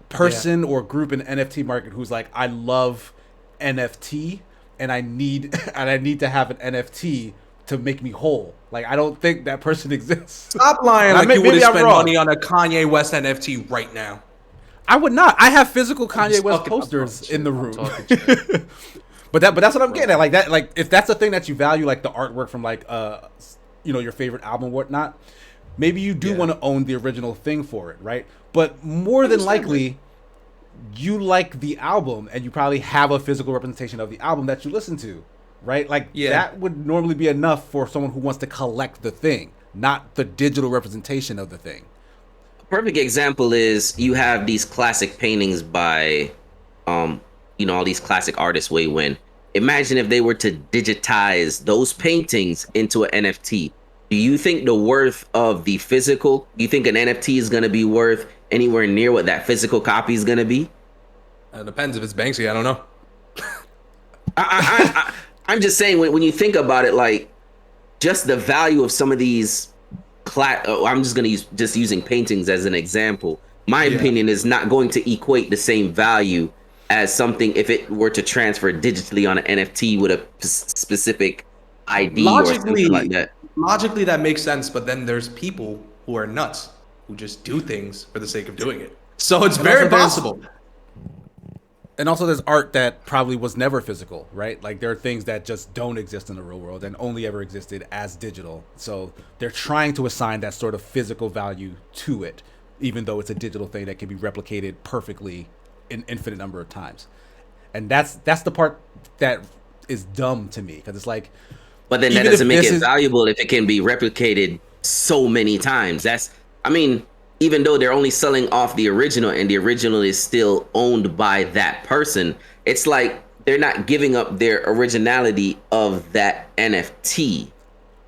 person or group in the NFT market who's like, I love NFT and I need to have an NFT to make me whole. Like, I don't think that person exists. Stop lying like you would maybe I'm spend wrong. money on a Kanye West NFT right now. I would not. I have physical Kanye West posters in the room. But that's what I'm getting at. Like that, like if that's the thing that you value, like the artwork from like your favorite album or whatnot, maybe you do want to own the original thing for it, right? But more than likely, you like the album and you probably have a physical representation of the album that you listen to, right? Like that would normally be enough for someone who wants to collect the thing, not the digital representation of the thing. Perfect example is you have these classic paintings by all these classic artists way when. Imagine if they were to digitize those paintings into an NFT. Do you think the worth of the physical, do you think an NFT is going to be worth anywhere near what that physical copy is going to be? It depends. If it's Banksy, I don't know. I'm just saying, when you think about it, like just the value of some of these I'm just going to use using paintings as an example. My opinion is not going to equate the same value as something if it were to transfer digitally on an NFT with a specific ID or something like that. Logically, that makes sense, but then there's people who are nuts who just do things for the sake of doing it. So it's very possible. And also there's art that probably was never physical, right? Like there are things that just don't exist in the real world and only ever existed as digital. So they're trying to assign that sort of physical value to it, even though it's a digital thing that can be replicated perfectly an infinite number of times. And that's the part that is dumb to me, because it's like, but then that doesn't make it valuable if it can be replicated so many times. Even though they're only selling off the original and the original is still owned by that person, it's like they're not giving up their originality of that NFT.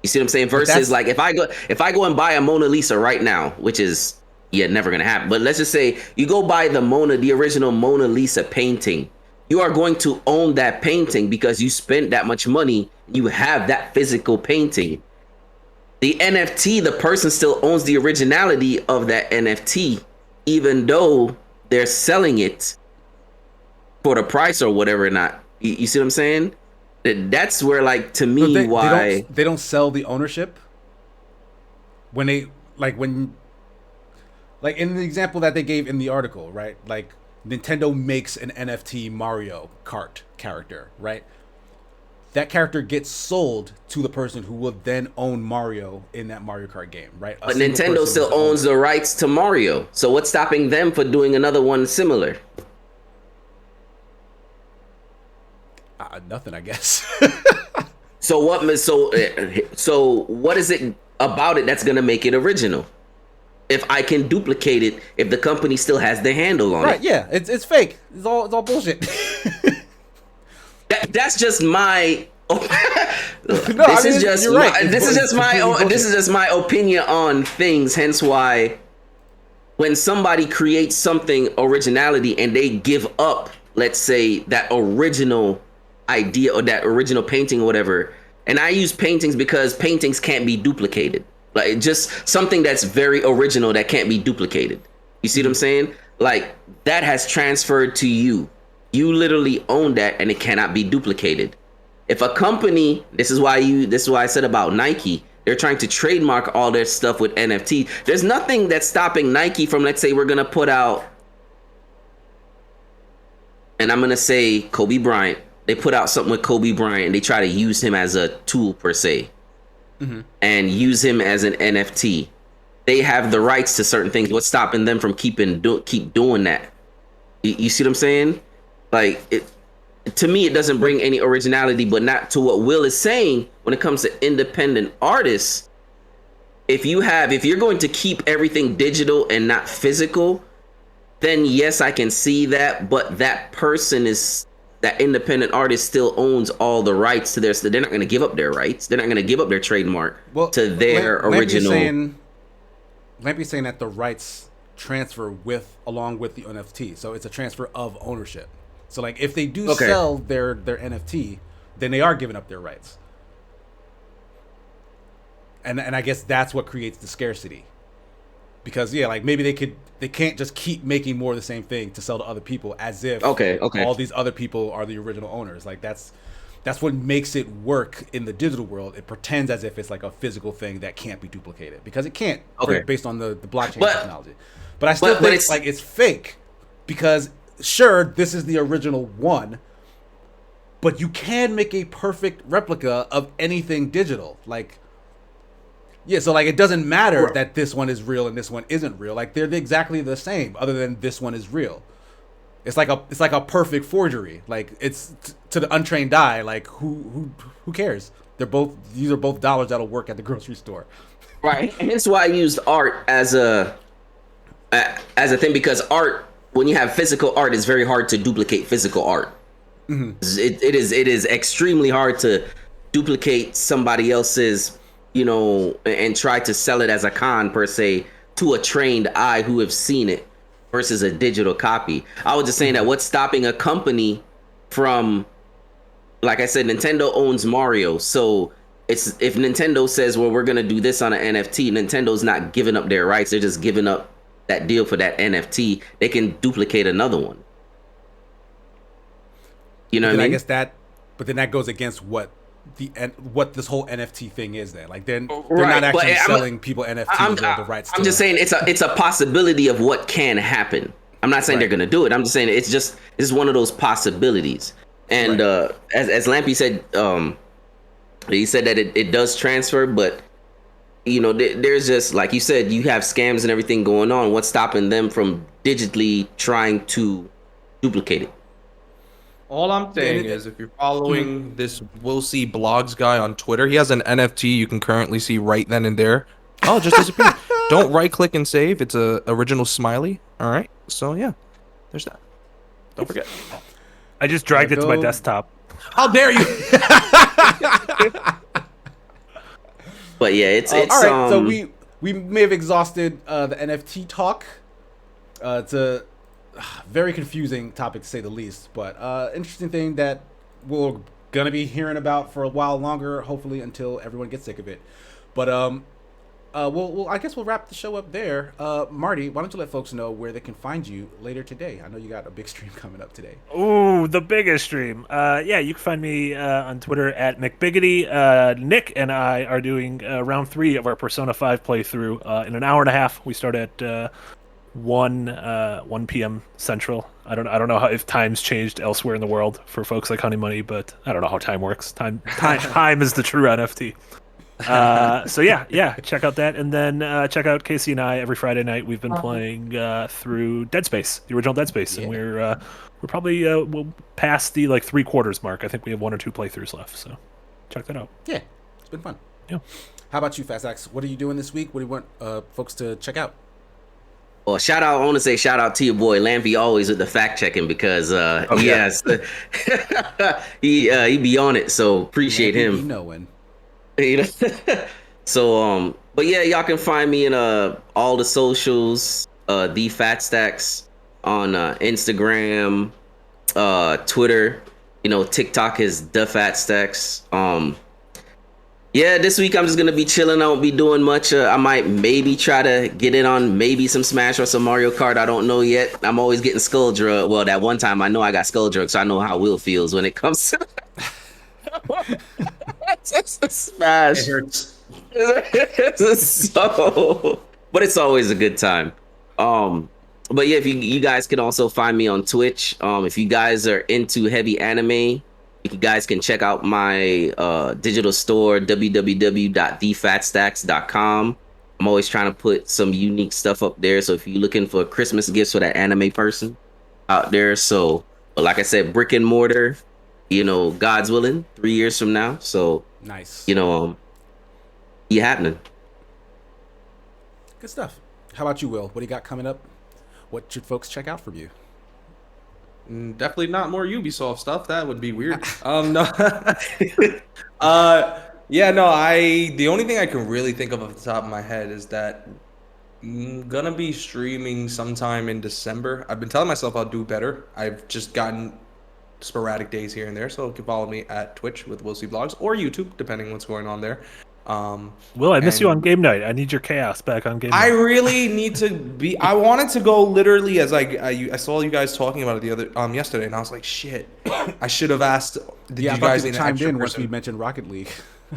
You see what I'm saying? Versus like if I go and buy a Mona Lisa right now, which is never gonna happen. But let's just say you go buy the original Mona Lisa painting. You are going to own that painting because you spent that much money. You have that physical painting. The NFT, the person still owns the originality of that NFT, even though they're selling it for the price or whatever or not. You see what I'm saying? That's where, like, to me, they don't sell the ownership when in the example that they gave in the article, right? Like Nintendo makes an NFT Mario Kart character, right? That character gets sold to the person who will then own Mario in that Mario Kart game, right? But Nintendo still owns the rights to Mario. So what's stopping them for doing another one similar? Nothing, I guess. So what is it about it that's going to make it original? If I can duplicate it, if the company still has the handle on it. Right, yeah. It's fake. It's all bullshit. That's just my This is just my opinion on things. Hence why when somebody creates something originality and they give up, let's say, that original idea or that original painting or whatever, and I use paintings because paintings can't be duplicated. Like just something that's very original that can't be duplicated. You see what I'm saying? Like that has transferred to you. You literally own that and it cannot be duplicated. If a company, this is why I said about Nike, they're trying to trademark all their stuff with NFT. There's nothing that's stopping Nike from, let's say we're going to put out, and I'm going to say Kobe Bryant. They put out something with Kobe Bryant and they try to use him as a tool per se, and use him as an NFT. They have the rights to certain things. What's stopping them from keep doing that? You see what I'm saying? Like to me, it doesn't bring any originality, but not to what Will is saying when it comes to independent artists. If you're going to keep everything digital and not physical, then yes, I can see that. But that person is that independent artist still owns all the rights to their. So they're not going to give up their rights. They're not going to give up their trademark to their original. Lampy's saying that the rights transfer along with the NFT, so it's a transfer of ownership. So like if they do sell their NFT, then they are giving up their rights. And I guess that's what creates the scarcity. Because like maybe they can't just keep making more of the same thing to sell to other people as if all these other people are the original owners. Like that's what makes it work in the digital world. It pretends as if it's like a physical thing that can't be duplicated because it can't based on the blockchain technology. But I still think it's fake because sure, this is the original one, but you can make a perfect replica of anything digital. Like, yeah, so like it doesn't matter that this one is real and this one isn't real. Like they're exactly the same, other than this one is real. It's like a perfect forgery. Like it's to the untrained eye. Like who cares? These are both dollars that'll work at the grocery store. Right, and that's why I used art as a thing, because art, when you have physical art, it's very hard to duplicate physical art. Mm-hmm. It is extremely hard to duplicate somebody else's, and try to sell it as a con per se to a trained eye who have seen it versus a digital copy. I was just saying that what's stopping a company from, like I said, Nintendo owns Mario, so if Nintendo says, well, we're gonna do this on an NFT, Nintendo's not giving up their rights, they're just giving up that deal for that NFT. They can duplicate another one. You know what I mean? I guess but then that goes against what this whole NFT thing is. Then like they're not actually selling people NFTs or the rights. I'm just saying it's a possibility of what can happen. I'm not saying they're gonna do it. I'm just saying it's one of those possibilities. And as Lampy said, he said that it does transfer, but there's just, like you said, you have scams and everything going on. What's stopping them from digitally trying to duplicate it? All I'm saying is, if you're following this We'll See Blogs guy on Twitter, he has an NFT you can currently see right then and there. Oh, it just disappeared. Don't right click and save. It's a original smiley. All right. So yeah, there's that. Don't forget. I just dragged it to my desktop. How dare you? But yeah, it's all right. So we may have exhausted the NFT talk. It's a very confusing topic to say the least, but interesting thing that we're gonna be hearing about for a while longer, hopefully until everyone gets sick of it. But I guess we'll wrap the show up there. Marty, why don't you let folks know where they can find you later today? I know you got a big stream coming up today. Ooh, the biggest stream. Yeah, you can find me on Twitter at McBiggity. Nick and I are doing round 3 of our Persona 5 playthrough in an hour and a half. We start at 1 p.m. Central. I don't know if time's changed elsewhere in the world for folks like Honey Money, but I don't know how time works. Time is the true NFT. So yeah, check out that, and then check out Casey and I every Friday night. We've been playing through Dead Space, the original Dead Space, and we're probably we'll pass the 3/4 mark. I think we have 1 or 2 playthroughs left, so check that out. Yeah, it's been fun. Yeah. How about you, Fast Axe? What are you doing this week? What do you want folks to check out? Well, I want to say shout out to your boy Lampy, always with the fact checking, because he be on it, so appreciate him. You know when. So but yeah, y'all can find me in all the socials, the Fat Stacks on Instagram, Twitter, TikTok is the Fat Stacks. Yeah, this week I'm just gonna be chilling. I won't be doing much. I might maybe try to get in on maybe some Smash or some Mario Kart. I don't know yet. I'm always getting skull drug. Well, that one time I know I got skull drug, so I know how Will feels when it comes to Smash. It hurts. But it's always a good time. But yeah, if you guys can also find me on Twitch. If you guys are into heavy anime, you guys can check out my digital store, www.thefatstacks.com. I'm always trying to put some unique stuff up there. So if you're looking for Christmas gifts for that anime person out there, but like I said, brick and mortar, God's willing, 3 years from now. So nice. You happening. Good stuff. How about you, Will? What do you got coming up? What should folks check out from you? Definitely not more Ubisoft stuff. That would be weird. No. Yeah, no. The only thing I can really think of off the top of my head is that I'm gonna be streaming sometime in December. I've been telling myself I'll do better. I've just gotten sporadic days here and there, so you can follow me at Twitch with Will See Vlogs or YouTube, depending what's going on there. Will, I miss you on game night. I need your chaos back on game night. I really need to be. I wanted to go literally as I saw you guys talking about it the other yesterday, and I was like, shit, I should have asked. Did Yeah, you I thought guys you need an chimed extra in once person? we mentioned Rocket League.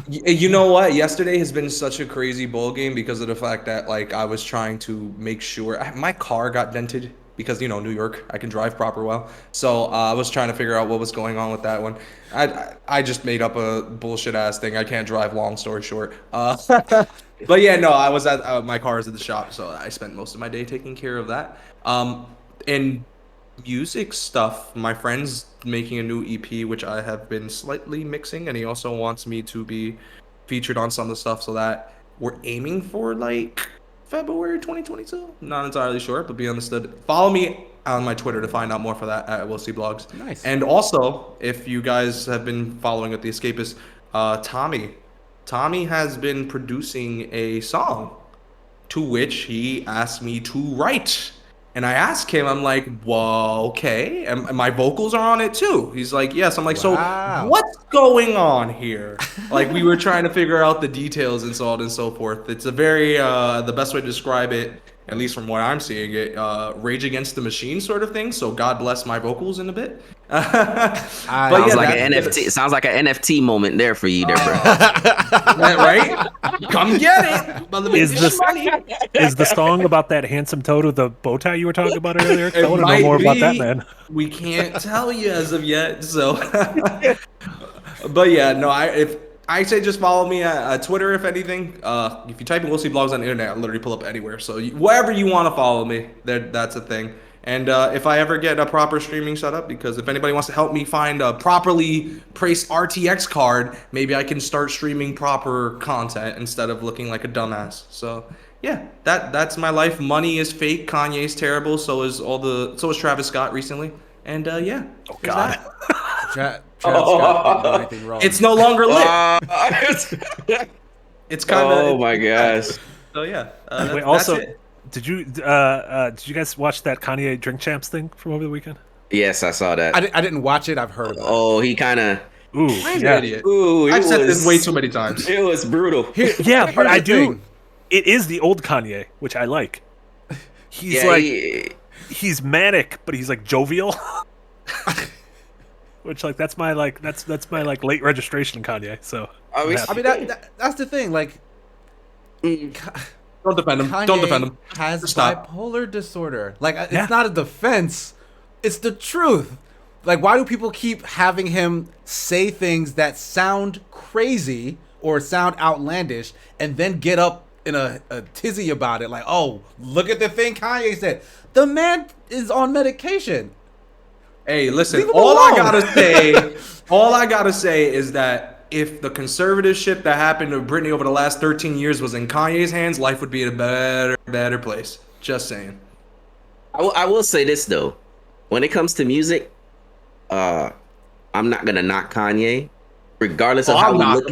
You know what? Yesterday has been such a crazy bowl game because of the fact that like I was trying to make sure my car got dented because New York, I can drive proper well. So I was trying to figure out what was going on with that one. I just made up a bullshit ass thing. I can't drive. Long story short. But yeah, no, I was at my car is at the shop, so I spent most of my day taking care of that. And music stuff, my friend's making a new EP, which I have been slightly mixing, and he also wants me to be featured on some of the stuff, so that we're aiming for like February 2022. Not entirely sure, but be understood. Follow me on my Twitter to find out more for that at Will See Blogs. Nice. And also, if you guys have been following with The Escapist, Tommy has been producing a song to which he asked me to write. And I asked him, I'm like, well, okay. And my vocals are on it too. He's like, yes. I'm like, Wow. so what's going on here? Like, we were trying to figure out the details and so on and so forth. It's a very, the best way to describe it, at least from what I'm seeing it, Rage Against the Machine sort of thing. So God bless my vocals in a bit. Sounds like an NFT. Sounds like an NFT moment there for you, there, bro. Right? Come get it. Is the song about that handsome toad with the bow tie you were talking about earlier? 'Cause I want to know might more about that, be. man. We can't tell you as of yet. So, but yeah, no. If I say just follow me at Twitter, if anything. If you type in Will See Blogs on the internet, I'll literally pull up anywhere. So wherever you want to follow me, that's a thing. And if I ever get a proper streaming setup, because if anybody wants to help me find a properly priced RTX card, maybe I can start streaming proper content instead of looking like a dumbass. So yeah, that's my life. Money is fake. Kanye's terrible. So is Travis Scott recently. And yeah. Oh God. Travis Scott didn't do anything wrong. It's no longer lit. It's kind of. Oh my gosh. So yeah. Wait, also, did you guys watch that Kanye Drink Champs thing from over the weekend? Yes, I saw that. I didn't watch it. I've heard about it. Oh, he kind of. Ooh, I'm yeah. an idiot. Ooh, I've said this way too many times. It was brutal. Yeah, but I the do. thing. It is the old Kanye, which I like. He's he's manic, but he's like jovial. Which that's my late registration Kanye. So I mean, I mean that's the thing. Like, Don't defend him. Kanye Don't defend him. has Stop. bipolar disorder. Like, it's Yeah. not a defense. It's the truth. Like, why do people keep having him say things that sound crazy or sound outlandish and then get up in a tizzy about it? Like, oh, look at the thing Kanye said. The man is on medication. Hey, listen. Leave him All I alone. gotta say is that if the conservatorship that happened to Britney over the last 13 years was in Kanye's hands, life would be in a better place. Just saying. I will say this though, when it comes to music, I'm not gonna knock Kanye, regardless of how we look.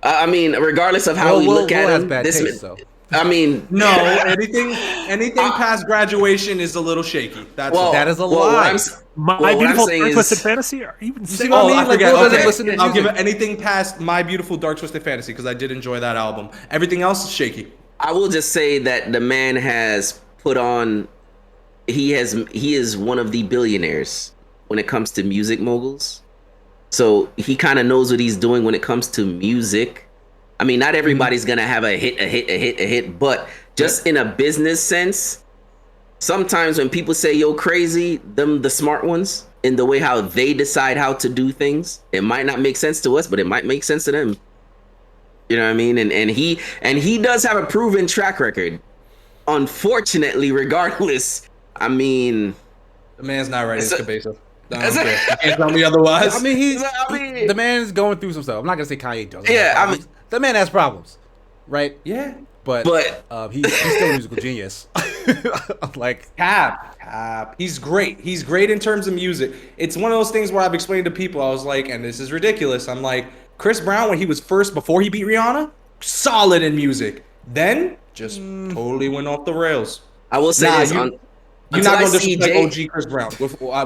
I mean, regardless of how we look at has him. bad This, taste, so. I mean, No, anything past graduation is a little shaky. That is a lie. My Beautiful Dark Twisted Fantasy. Are you even see saying? what I Oh, mean? I Like, forget. Will doesn't Okay. listen to I'll give music. it anything past My Beautiful Dark Twisted Fantasy because I did enjoy that album. Everything else is shaky. I will just say that the man has put on. He is one of the billionaires when it comes to music moguls. So he kind of knows what he's doing when it comes to music. I mean, not everybody's gonna have a hit, but just in a business sense, sometimes when people say yo crazy, the smart ones, in the way how they decide how to do things, it might not make sense to us, but it might make sense to them. You know what I mean? And he does have a proven track record. Unfortunately, regardless, I mean, The man's not ready. It's Cabeza. I Is don't it- care. You can't tell me otherwise. I mean, I mean- the man is going through some stuff. I'm not gonna say Kanye doesn't. Yeah, have problems. The man has problems, right? yeah. But But- he's still a musical genius. Like Cap. He's great. He's great in terms of music. It's one of those things where I've explained to people. I was like, and this is ridiculous. I'm like, Chris Brown, when he was first, before he beat Rihanna, solid in music. Then just totally went off the rails. I will say this. You're not going to disrespect OG Chris Brown.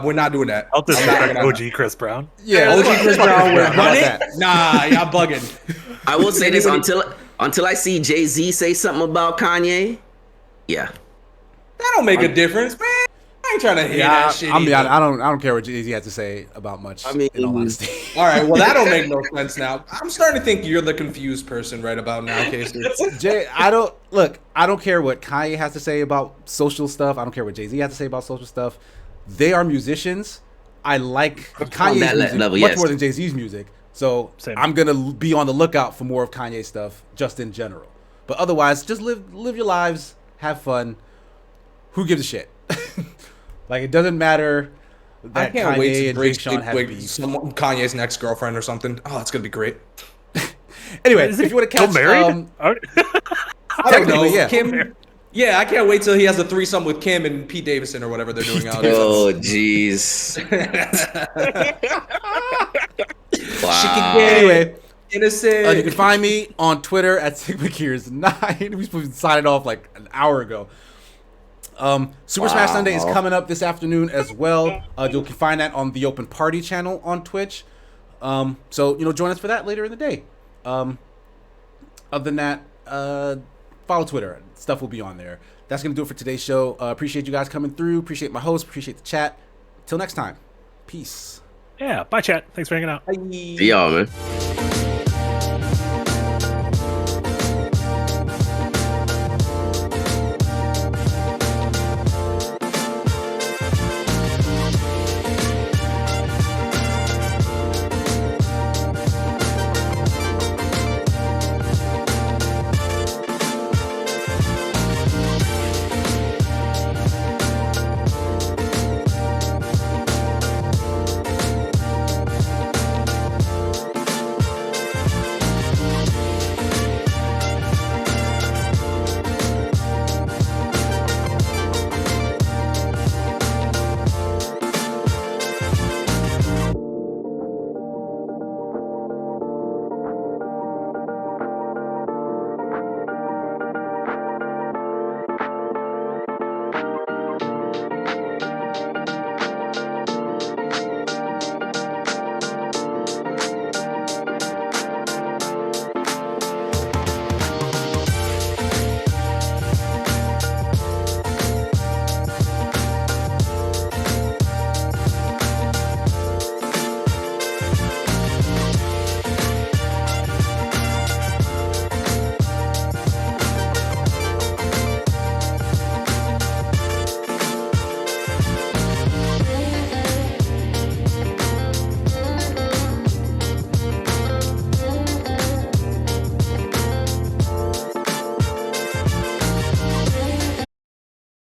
We're not doing that. I'll disrespect OG Chris Brown. Yeah, OG Chris Brown. Run it? Nah, y'all bugging. I will say this until I see Jay-Z say something about Kanye. Yeah. That don't make a difference, man. I ain't trying to hear that shit. I mean, I don't care what Jay-Z has to say about much. I mean, in all honesty. All right, well, that don't make no sense now. I'm starting to think you're the confused person right about now, Casey. Jay, I don't care what Kanye has to say about social stuff. I don't care what Jay-Z has to say about social stuff. They are musicians. I like Kanye's music much more than Jay-Z's music. So I'm gonna be on the lookout for more of Kanye's stuff, just in general. But otherwise, just live your lives, have fun. Who gives a shit? Like, it doesn't matter that I can't Kanye wait to and break Big Sean have beef. Kanye's next girlfriend or something. Oh, it's gonna be great. Anyway, if you want to catch, I don't know. Yeah. Kim. Yeah, I can't wait till he has a threesome with Kim and Pete Davidson or whatever they're doing out there. Oh, jeez. Wow. Anyway, innocent. you can find me on Twitter at SigmaGears9. We supposed to sign it off like an hour ago. Super Smash Sunday is coming up this afternoon as well. You can find that on the Open Party channel on Twitch. So join us for that later in the day. Other than that, follow Twitter. Stuff will be on there. That's gonna do it for today's show. Appreciate you guys coming through. Appreciate my host. Appreciate the chat. Till next time. Peace. Yeah. Bye, chat. Thanks for hanging out. See y'all, man.